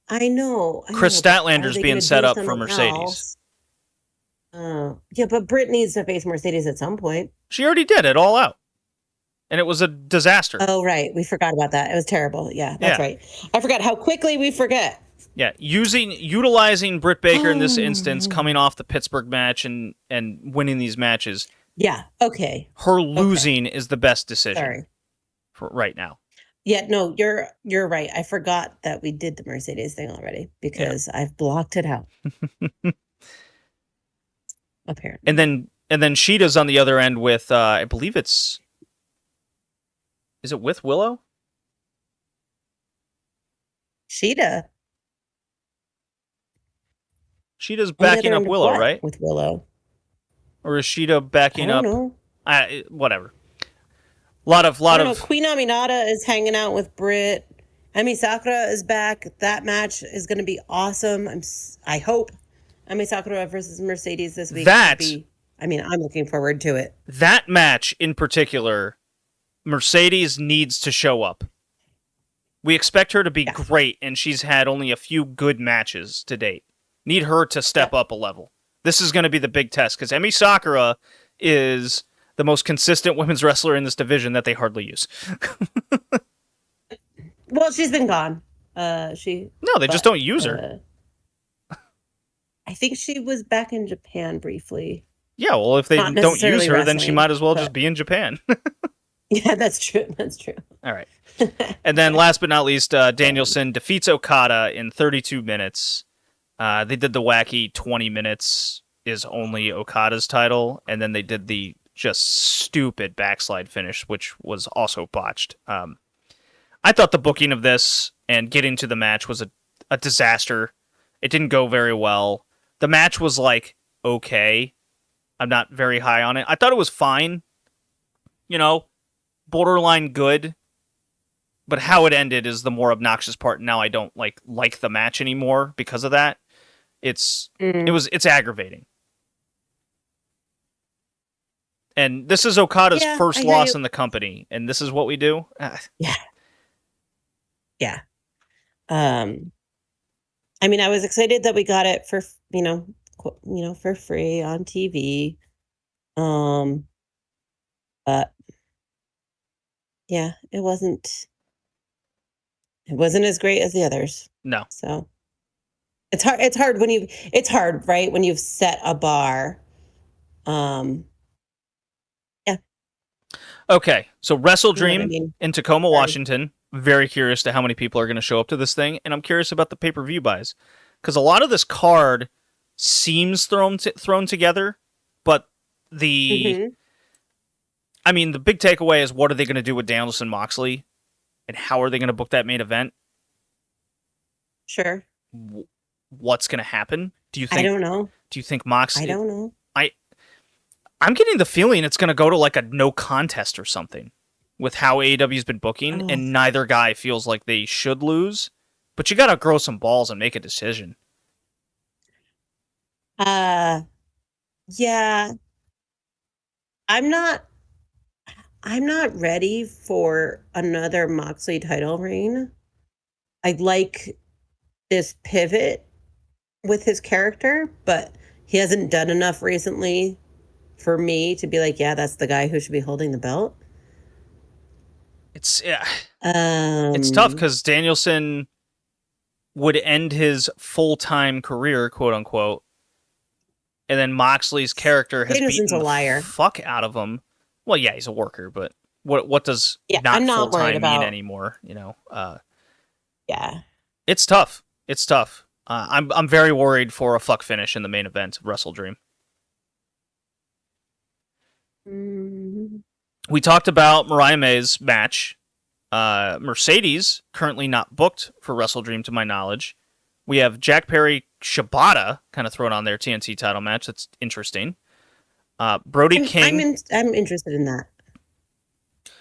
I know. Chris Statlander's being set up for Mercedes. Yeah, but Britt needs to face Mercedes at some point. She already did it All Out, and it was a disaster. Oh, right. We forgot about that. It was terrible. Yeah, that's right. I forgot how quickly we forget. Yeah, utilizing Britt Baker in this instance, coming off the Pittsburgh match and winning these matches. Yeah. Okay. Her losing is the best decision for right now. Yeah. No, you're right. I forgot that we did the Mercedes thing already because I've blocked it out. Apparently. And then Sheeta's on the other end with I believe is it with Willow? Sheeta's backing up Willow, right? With Willow. Or is Sheeta backing up? I don't know. Whatever. A lot of Queen Aminata is hanging out with Britt. Emi Sakura is back. That match is going to be awesome. I hope Emi Sakura versus Mercedes this week. I'm looking forward to it. That match in particular, Mercedes needs to show up. We expect her to be great, and she's had only a few good matches to date. Need her to step up a level. This is going to be the big test, because Emi Sakura is the most consistent women's wrestler in this division that they hardly use. Well, she's been gone. They just don't use her. I think she was back in Japan briefly. Yeah, well, if they don't use her, then she might as well just be in Japan. Yeah, that's true. All right. And then last but not least, Danielson defeats Okada in 32 minutes. They did the wacky 20 minutes is only Okada's title, and then they did the just stupid backslide finish, which was also botched. I thought the booking of this and getting to the match was a disaster. It didn't go very well. The match was okay. I'm not very high on it. I thought it was fine. Borderline good. But how it ended is the more obnoxious part. Now I don't like the match anymore because of that. It's aggravating. And this is Okada's first loss in the company, and this is what we do. Yeah. I was excited that we got it for for free on TV. But yeah, it wasn't as great as the others. No. So it's hard right? When you've set a bar. Okay, so WrestleDream in Tacoma, Washington very curious to how many people are going to show up to this thing, and I'm curious about the pay-per-view buys. Because a lot of this card seems thrown together, but the Mm-hmm. the big takeaway is what are they going to do with Danielson Moxley, and how are they going to book that main event? Sure. What's going to happen? I don't know. Do you think Moxley? I don't know. I'm getting the feeling it's going to go to like a no contest or something with how AEW's been booking, Oh. and neither guy feels like they should lose. But you got to grow some balls and make a decision. Yeah. I'm not ready for another Moxley title reign. I like this pivot with his character, but he hasn't done enough recently for me to be like, yeah, that's the guy who should be holding the belt. It's tough because Danielson would end his full-time career, quote unquote, and then Moxley's character has Danielson's beaten a liar. the fuck out of him. Well, yeah, he's a worker, but what does I'm not full-time worried about mean anymore? Yeah. It's tough. It's tough. I'm very worried for a fuck finish in the main event of Wrestle Dream. Mm-hmm. We talked about Mariah May's match. Mercedes, currently not booked for Wrestle Dream to my knowledge. We have Jack Perry Shibata kind of thrown on their TNT title match. That's interesting. Brody King. I'm interested in that.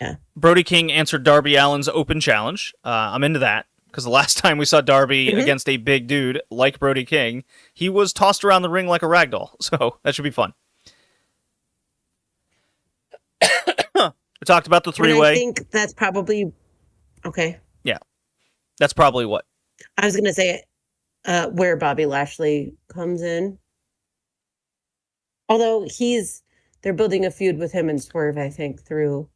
Yeah. Brody King answered Darby Allin's open challenge. I'm into that because the last time we saw Darby against a big dude like Brody King, he was tossed around the ring like a ragdoll. So that should be fun. We talked about the three-way. I think that's probably okay. Yeah, that's probably what I was going to say. Where Bobby Lashley comes in, although they're building a feud with him and Swerve, I think through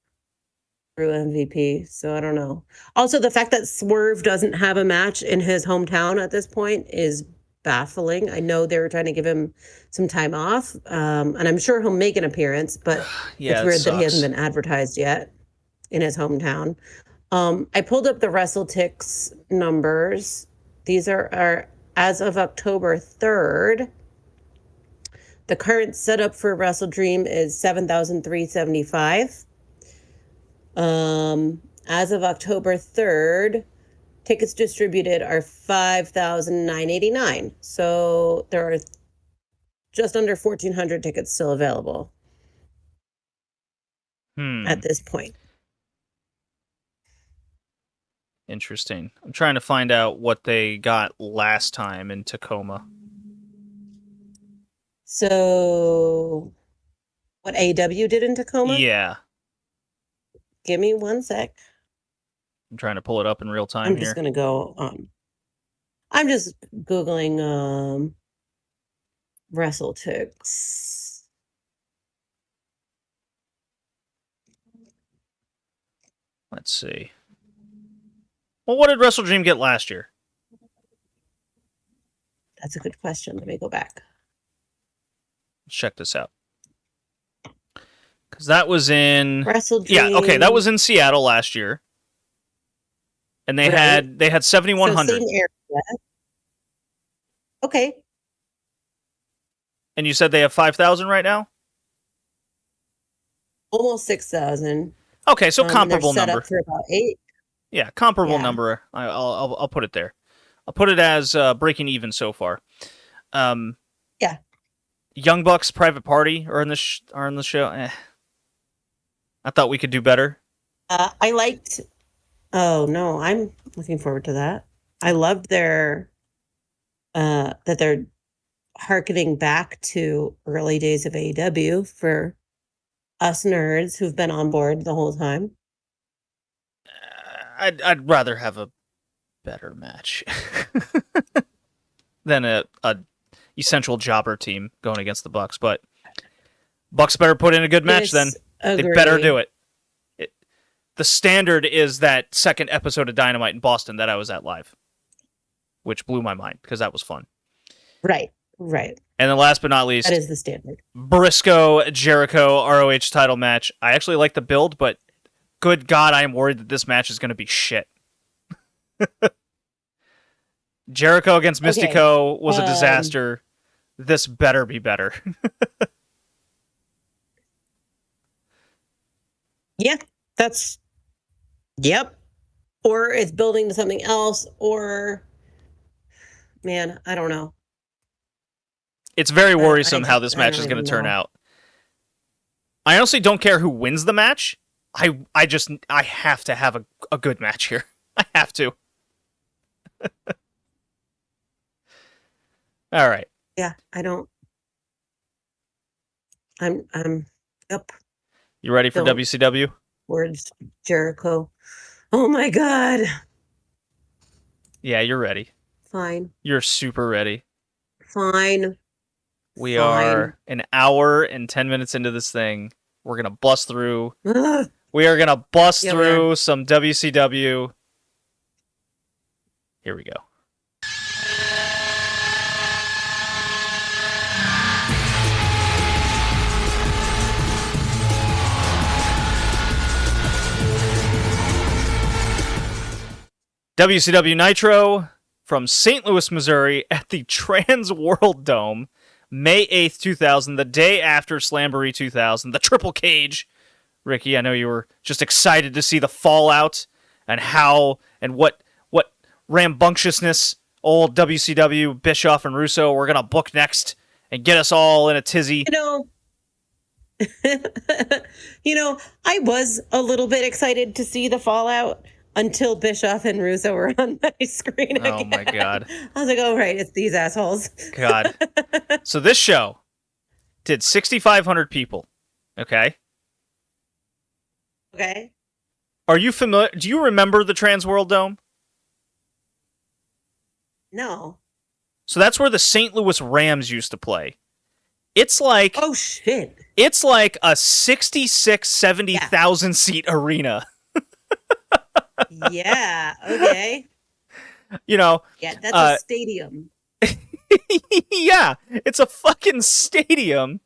MVP. So I don't know. Also, the fact that Swerve doesn't have a match in his hometown at this point is baffling. I know they were trying to give him some time off, and I'm sure he'll make an appearance, but it's weird that he hasn't been advertised yet in his hometown. I pulled up the WrestleTix numbers. These are as of October 3rd. The current setup for Wrestle Dream is 7,375. As of October 3rd, tickets distributed are 5,989. So there are just under 1,400 tickets still available at this point. Interesting. I'm trying to find out what they got last time in Tacoma. So what AEW did in Tacoma? Yeah. Give me one sec. I'm trying to pull it up in real time I'm just going to go I'm just Googling WrestleTix. Let's see. Well, what did Wrestle Dream get last year? That's a good question. Let me go back. Let's check this out. Because that was in Wrestle Dream. Yeah, okay, that was in Seattle last year. And they had 7,100. So same area. Okay. And you said they have 5,000 right now? Almost 6,000. Okay, so comparable set number. Up for about 8. Yeah, comparable number. I'll put it there. I'll put it as breaking even so far. Yeah. Young Bucks, Private Party are in the show. I thought we could do better. I liked. Oh no, I'm looking forward to that. I loved their that they're harkening back to early days of AEW for us nerds who've been on board the whole time. I'd rather have a better match than a essential jobber team going against the Bucks. But Bucks better put in a good match. Then agree. They better do it. The standard is that second episode of Dynamite in Boston that I was at live, which blew my mind because that was fun. Right. And then last but not least, that is the standard. Briscoe Jericho ROH title match. I actually like the build, but good God, I am worried that this match is going to be shit. Jericho against Mystico was a Um, disaster. This better be better. Yeah, that's yep. Or it's building to something else, or man, I don't know. It's very worrisome how just this I match don't is going even to turn know. out. I honestly don't care who wins the match. I have to have a good match here. I have to. All right. Yeah, I don't. I'm. Yep. You ready for Don't. WCW? Words Jericho. Oh my God. Yeah, you're ready. Fine. You're super ready. Fine. We Fine. are an hour and 10 minutes into this thing. We're going to bust through. Ugh. We are going to bust Yeah, we are. through some WCW. Here we go. WCW Nitro from St. Louis, Missouri at the Trans World Dome, May 8th, 2000, the day after Slamboree 2000, the Triple Cage. Ricky, I know you were just excited to see the fallout and how and what rambunctiousness old WCW, Bischoff, and Russo were going to book next and get us all in a tizzy. I was a little bit excited to see the fallout until Bischoff and Russo were on my screen again. Oh my God. I was like, oh, right, it's these assholes. God. So this show did 6,500 people. Okay. Okay. Are you familiar? Do you remember the Trans World Dome? No. So that's where the St. Louis Rams used to play. It's like Oh shit. It's like a 66, 70,000 seat arena. Yeah. Okay. You know. Yeah, that's a stadium. Yeah, it's a fucking stadium.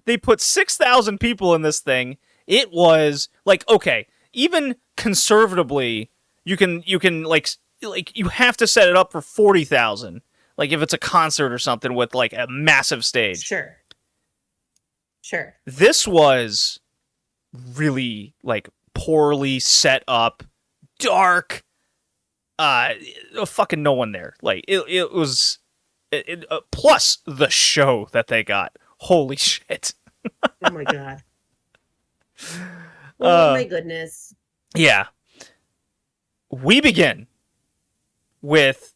They put 6,000 people in this thing. It was like, okay, even conservatively, you can like you have to set it up for 40,000. Like if it's a concert or something with like a massive stage. Sure. This was really like poorly set up, dark. Fucking no one there. Like it was. Plus the show that they got. Holy shit. Oh my God. Oh my goodness. Yeah. We begin with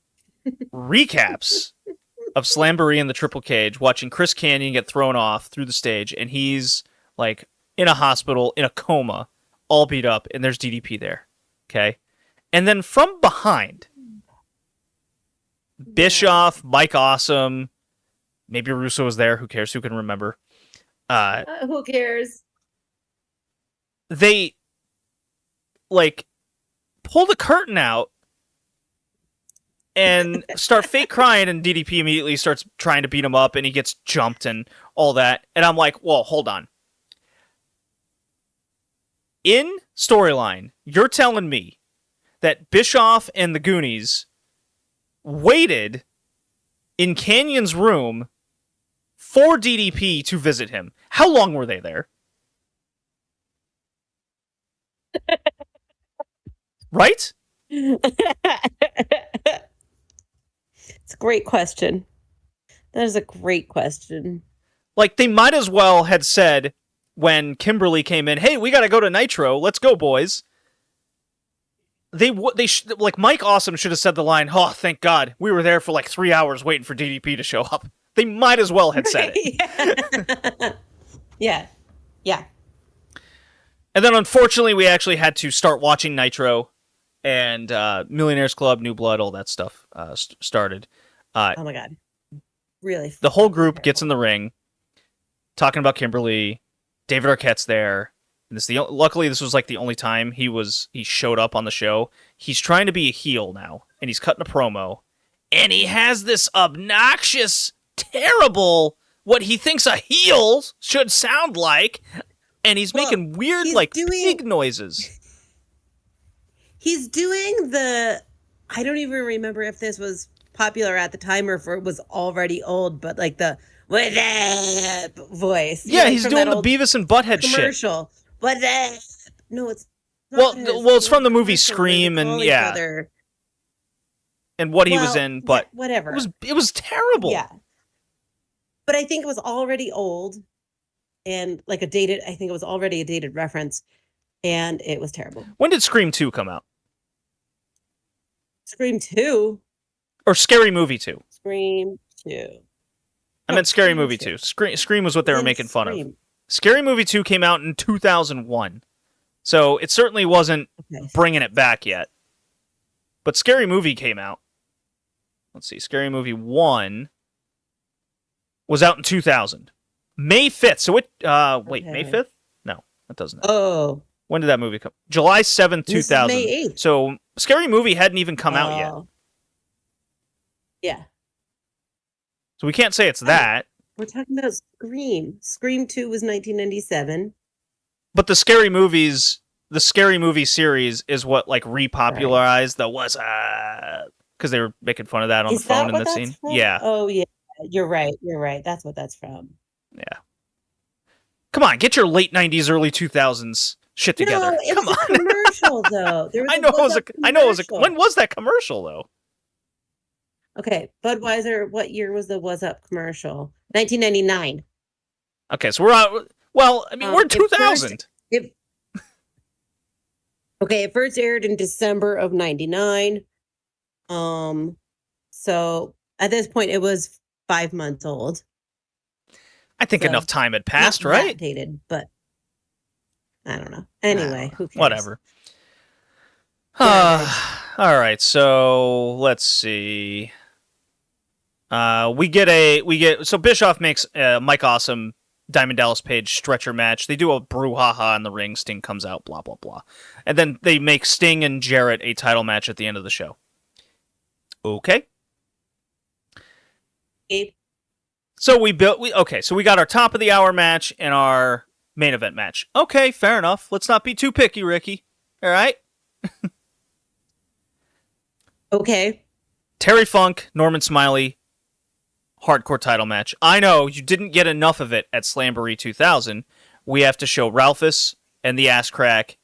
recaps of Slamboree and the Triple Cage, watching Chris Kanyon get thrown off through the stage, and he's like in a hospital, in a coma, all beat up, and there's DDP there. Okay? And then from behind, Bischoff, Mike Awesome, maybe Russo was there, who cares, who can remember? Who cares? They like pull the curtain out and start fake crying, and DDP immediately starts trying to beat him up, and he gets jumped and all that. And I'm like, well, hold on. In storyline, you're telling me that Bischoff and the Goonies waited in Canyon's room for DDP to visit him. How long were they there? Right? It's a great question. That is a great question. Like, they might as well had said when Kimberly came in, hey, we got to go to Nitro. Let's go, boys. Like, Mike Awesome should have said the line, oh, thank God. We were there for like 3 hours waiting for DDP to show up. They might as well had said it. Yeah. And then, unfortunately, we actually had to start watching Nitro, and Millionaires Club, New Blood, all that stuff started. Oh my God. Really? The whole group gets in the ring, talking about Kimberly. David Arquette's there. And luckily, this was like the only time he showed up on the show. He's trying to be a heel now, and he's cutting a promo. And he has this obnoxious, terrible, what he thinks a heel should sound like. And he's making weird, pig noises. He's doing the I don't even remember if this was popular at the time or if it was already old, but like the "What's up" voice. Yeah, Like he's from doing that the old Beavis and Butthead shit. commercial. What's up? No, it's Well, not his it's from the movie commercial where they Scream, and call each other. and what he was Well, in, yeah, but whatever. it was terrible. Yeah. But I think it was already old and like a dated, I think it was already a dated reference, and it was terrible. When did Scream 2 come out? Scream 2? Or Scary Movie 2? Scream 2. I meant Scary Movie 2. Scream was what they were making fun of. Scary Movie 2 came out in 2001. So it certainly wasn't bringing it back yet. But Scary Movie came out. Let's see. Scary Movie 1 was out in 2000. May 5th. So it... wait, May 5th? No, that doesn't. Oh. When did that movie come? July 7th, 2000. May 8th. So Scary Movie hadn't even come out yet. Yeah. So we can't say it's that. We're talking about Scream. Scream 2 was 1997. But the Scary Movie series is what like repopularized the "What's up?" because they were making fun of that on the phone in the scene. From? Yeah. Oh yeah. You're right. That's what that's from. Yeah. Come on, get your late 90s, early 2000s shit together. No, it Come was on. a commercial though. I know it was a when was that commercial though? Okay, Budweiser, what year was the "What's Up" commercial? 1999. Okay, so we're out. Well, I mean, we're 2000. It first aired in December of 99. So at this point, it was 5 months old. I think enough time had passed, right? Dated, but I don't know. Anyway, who cares? Whatever. All right, so let's see. So Bischoff makes Mike Awesome, Diamond Dallas Page stretcher match. They do a brouhaha in the ring. Sting comes out, blah blah blah, and then they make Sting and Jarrett a title match at the end of the show. Okay. So we got our top of the hour match and our main event match. Okay, fair enough. Let's not be too picky, Ricky. All right. Okay. Terry Funk, Norman Smiley, hardcore title match. I know you didn't get enough of it at Slamboree 2000. We have to show Ralphus and the Ass Crack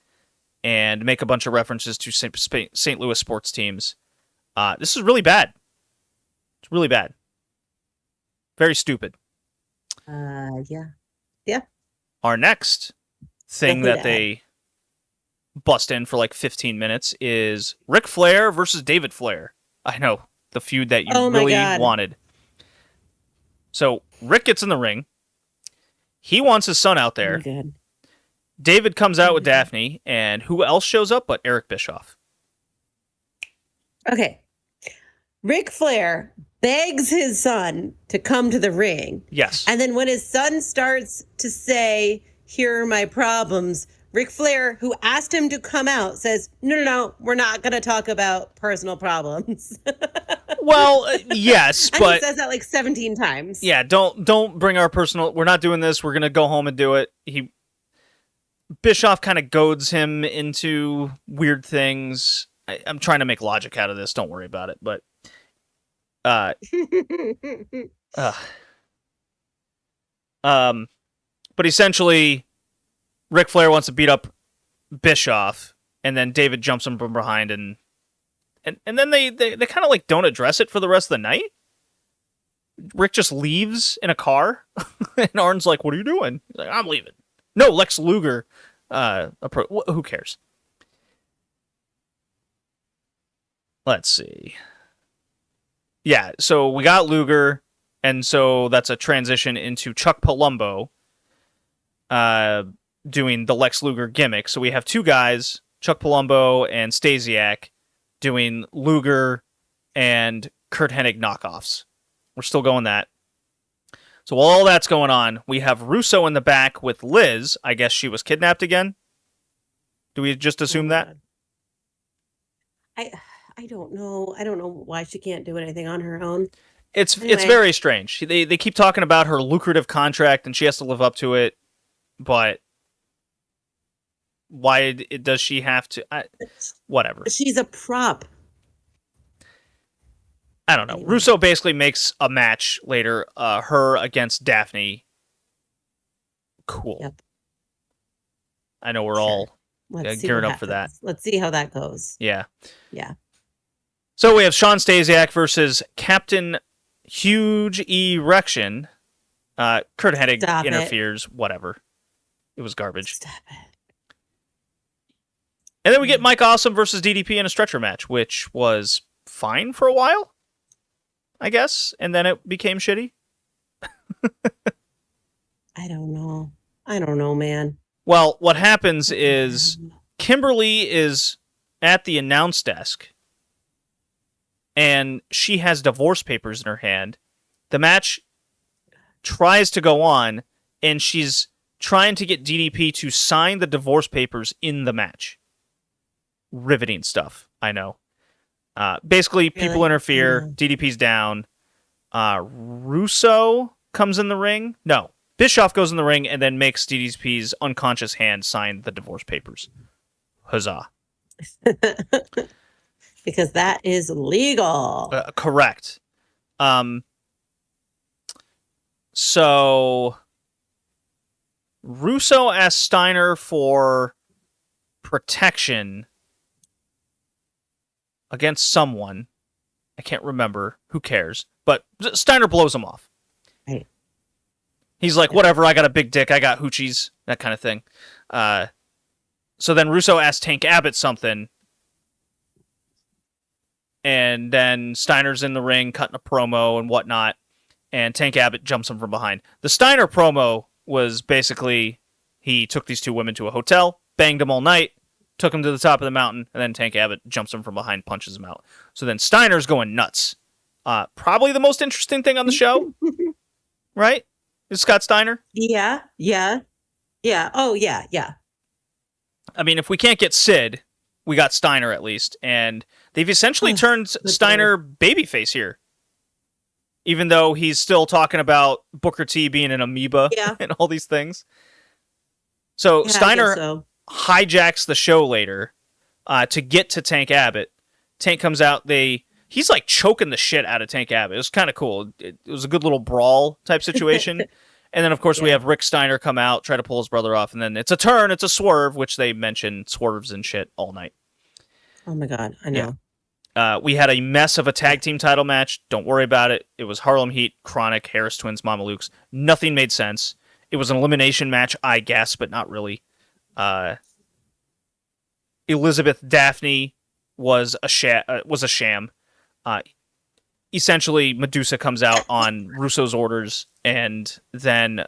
and make a bunch of references to St. Louis sports teams. This is really bad. It's really bad. Very stupid. Yeah. Yeah. Our next thing that they bust in for like 15 minutes is Ric Flair versus David Flair. I know, the feud that you really wanted. So Rick gets in the ring. He wants his son out there. Oh, David comes out with Daphne, and who else shows up but Eric Bischoff? Okay. Ric Flair begs his son to come to the ring. Yes. And then when his son starts to say, "Here are my problems," Ric Flair, who asked him to come out, says, no, we're not going to talk about personal problems. Well, yes, and but he says that like 17 times. Yeah, don't bring our personal. We're not doing this. We're going to go home and do it. Bischoff kind of goads him into weird things. I'm trying to make logic out of this. Don't worry about it. But but essentially, Ric Flair wants to beat up Bischoff, and then David jumps him from behind, and then they kind of like don't address it for the rest of the night. Rick just leaves in a car, and Arn's like, "What are you doing?" He's like, "I'm leaving." No, Lex Luger. Who cares? Let's see. Yeah, so we got Luger, and so that's a transition into Chuck Palumbo doing the Lex Luger gimmick. So we have two guys, Chuck Palumbo and Stasiak, doing Luger and Kurt Hennig knockoffs. We're still going that. So while all that's going on, we have Russo in the back with Liz. I guess she was kidnapped again. Do we just assume that? I don't know. I don't know why she can't do anything on her own. It's very strange. They keep talking about her lucrative contract and she has to live up to it, but why does she have to? Whatever. She's a prop. I don't know. Anyway. Russo basically makes a match later, her against Daphne. Cool. Yep. I know we're all gearing up for that. Let's see how that goes. Yeah. Yeah. So we have Sean Stasiak versus Captain Huge Erection. Kurt Hennig Stop interferes. Whatever. It was garbage. Stop it. And then we get Mike Awesome versus DDP in a stretcher match, which was fine for a while, I guess. And then it became shitty. I don't know, man. Well, what happens is Kimberly is at the announce desk, and she has divorce papers in her hand. The match tries to go on, and she's trying to get DDP to sign the divorce papers in the match. Riveting stuff, I know. Basically, people interfere. DDP's down. Russo comes in the ring. No. Bischoff goes in the ring and then makes DDP's unconscious hand sign the divorce papers. Huzzah. Because that is legal. Correct. So Russo asked Steiner for protection against someone. I can't remember. Who cares? But Steiner blows him off. Right. He's like, whatever, I got a big dick, I got hoochies, that kind of thing. So then Russo asked Tank Abbott something, and then Steiner's in the ring cutting a promo and whatnot, and Tank Abbott jumps him from behind. The Steiner promo was basically, he took these two women to a hotel, banged them all night, took them to the top of the mountain, and then Tank Abbott jumps him from behind, punches him out. So then Steiner's going nuts. Probably the most interesting thing on the show, right? Is Scott Steiner? Yeah. Oh, yeah. I mean, if we can't get Sid, we got Steiner at least. And they've essentially turned Steiner babyface here. Even though he's still talking about Booker T being an amoeba and all these things. So Steiner hijacks the show later to get to Tank Abbott. Tank comes out. He's like choking the shit out of Tank Abbott. It was kind of cool. It was a good little brawl type situation. And then, of course, we have Rick Steiner come out, try to pull his brother off. And then it's a turn, it's a swerve, which they mention swerves and shit all night. Oh, my God. I know. Yeah. We had a mess of a tag team title match. Don't worry about it. It was Harlem Heat, Chronic, Harris Twins, Mama Luke's. Nothing made sense. It was an elimination match, I guess, but not really. Elizabeth Daphne was a sham. Essentially, Medusa comes out on Russo's orders, and then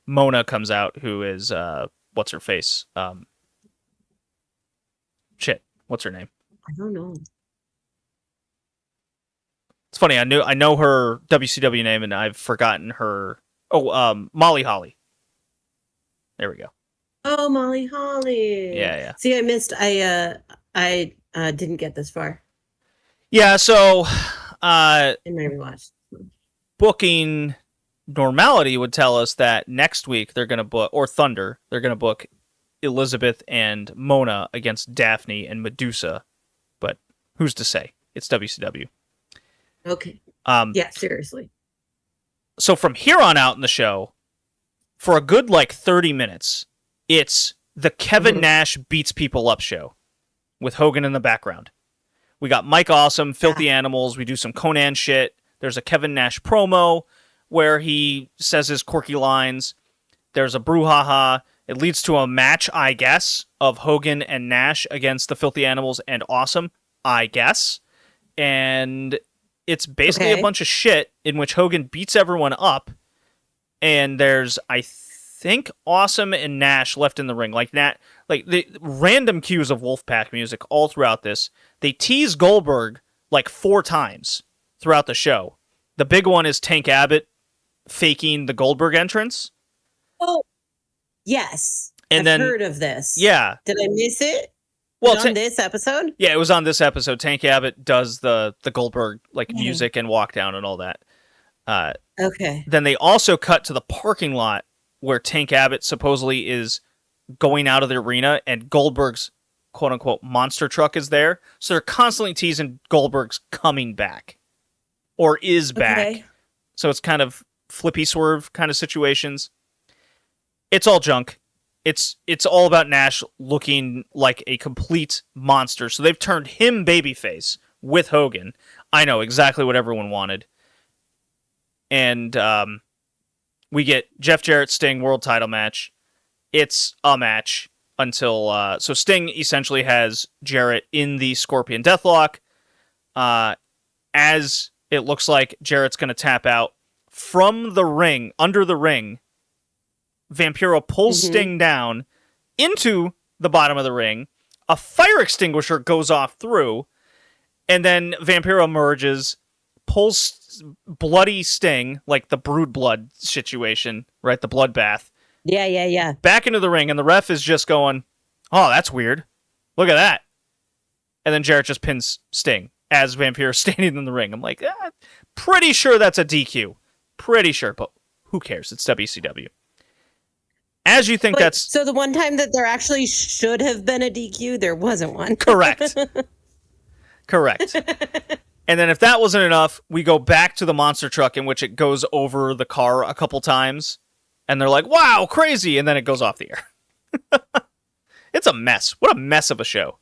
Mona comes out, who is what's her face? What's her name? I don't know. It's funny. I know her WCW name, and I've forgotten her. Oh, Molly Holly. There we go. Oh, Molly Holly. Yeah. See, I missed. I didn't get this far. Yeah, so in my rewatch, booking normality would tell us that next week they're going to book, or Thunder, they're going to book Elizabeth and Mona against Daphne and Medusa. But who's to say? It's WCW. Okay. Yeah, seriously. So from here on out in the show, for a good 30 minutes, it's the Kevin Nash beats people up show with Hogan in the background. We got Mike Awesome, Filthy Animals. We do some Conan shit. There's a Kevin Nash promo where he says his quirky lines. There's a brouhaha. It leads to a match, I guess, of Hogan and Nash against the Filthy Animals and Awesome, I guess. And it's basically a bunch of shit in which Hogan beats everyone up. And there's, I think, Awesome and Nash left in the ring. Like the random cues of Wolfpack music all throughout this. They tease Goldberg 4 times throughout the show. The big one is Tank Abbott faking the Goldberg entrance. Oh, yes. And I've heard of this. Yeah. Did I miss it? Well, on this episode? Yeah, it was on this episode. Tank Abbott does the Goldberg music and walk down and all that. Okay. Then they also cut to the parking lot where Tank Abbott supposedly is going out of the arena, and Goldberg's quote unquote monster truck is there. So they're constantly teasing Goldberg's coming back or is back. Okay. So it's kind of flippy swerve kind of situations. It's all junk. It's all about Nash looking like a complete monster. So they've turned him babyface with Hogan. I know exactly what everyone wanted. And we get Jeff Jarrett Sting world title match. It's a match until so Sting essentially has Jarrett in the Scorpion Deathlock. As it looks like Jarrett's going to tap out from the ring, under the ring, Vampiro pulls Sting down into the bottom of the ring. A fire extinguisher goes off through, and then Vampiro emerges, pulls bloody Sting, like the Brood Blood situation, right? The bloodbath. Yeah. Back into the ring, and the ref is just going, oh, that's weird. Look at that. And then Jarrett just pins Sting as Vampiro standing in the ring. I'm like, pretty sure that's a DQ. Pretty sure, but who cares? It's WCW. As you think that's... So the one time that there actually should have been a DQ, there wasn't one. Correct. And then if that wasn't enough, we go back to the monster truck in which it goes over the car a couple times. And they're like, wow, crazy. And then it goes off the air. It's a mess. What a mess of a show.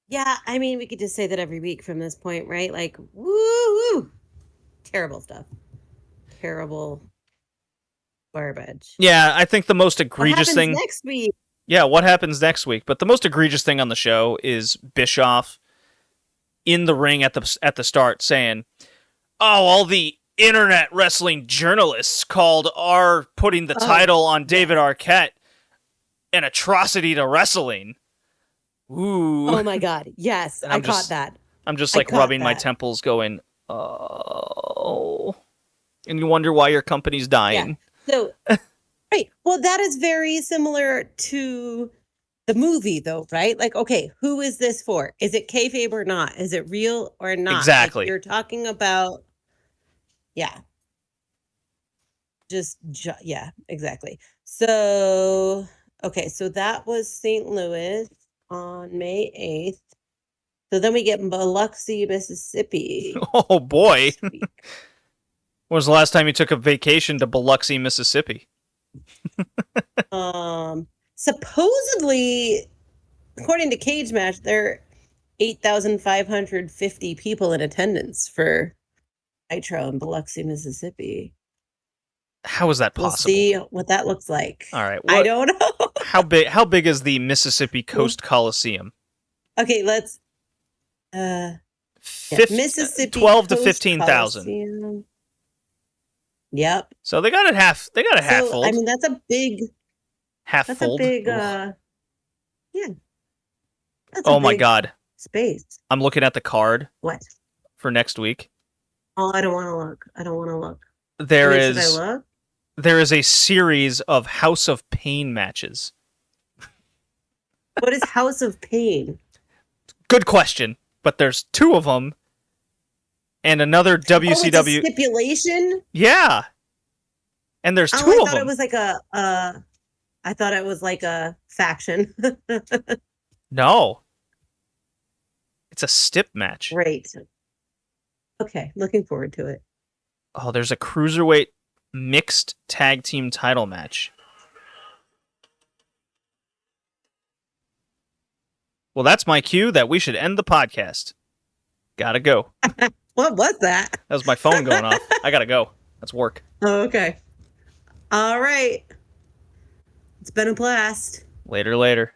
Yeah, I mean, we could just say that every week from this point, right? Like, woo! Terrible stuff. Terrible garbage. Yeah, I think the most egregious thing next week. Yeah, what happens next week? But the most egregious thing on the show is Bischoff in the ring at the start saying, "Oh, all the internet wrestling journalists called our putting the title on David Arquette an atrocity to wrestling." Ooh. Oh my God. Yes, I caught that. I'm just like rubbing my temples going, "Oh." And you wonder why your company's dying. Yeah. So, right. Well, that is very similar to the movie, though, right? Like, okay, who is this for? Is it kayfabe or not? Is it real or not? Exactly. Like, you're talking about, yeah, exactly. So, okay, so that was St. Louis on May 8th. So then we get Biloxi, Mississippi. Oh, boy. When was the last time you took a vacation to Biloxi, Mississippi? Supposedly, according to Cage Match, there are 8,550 people in attendance for Nitro in Biloxi, Mississippi. How is that possible? We'll see what that looks like. All right. I don't know. How big is the Mississippi Coast Coliseum? Okay, let's Mississippi 12 to 15,000. Yep. So they got it half. They got it half full. I mean, that's a big half That's fold. a big yeah. That's oh a my big God. Space. I'm looking at the card. What? For next week. Oh, I don't want to look. I don't want to look. Should I look? There is a series of House of Pain matches. What is House of Pain? Good question. But there's 2 of them. And another WCW it's a stipulation. Yeah, and there's 2 of them. I thought it was like a faction. No, it's a stip match. Great. Okay, looking forward to it. Oh, there's a cruiserweight mixed tag team title match. Well, that's my cue that we should end the podcast. Gotta go. What was that? That was my phone going off. I gotta go. That's work. Oh, okay. All right. It's been a blast. Later.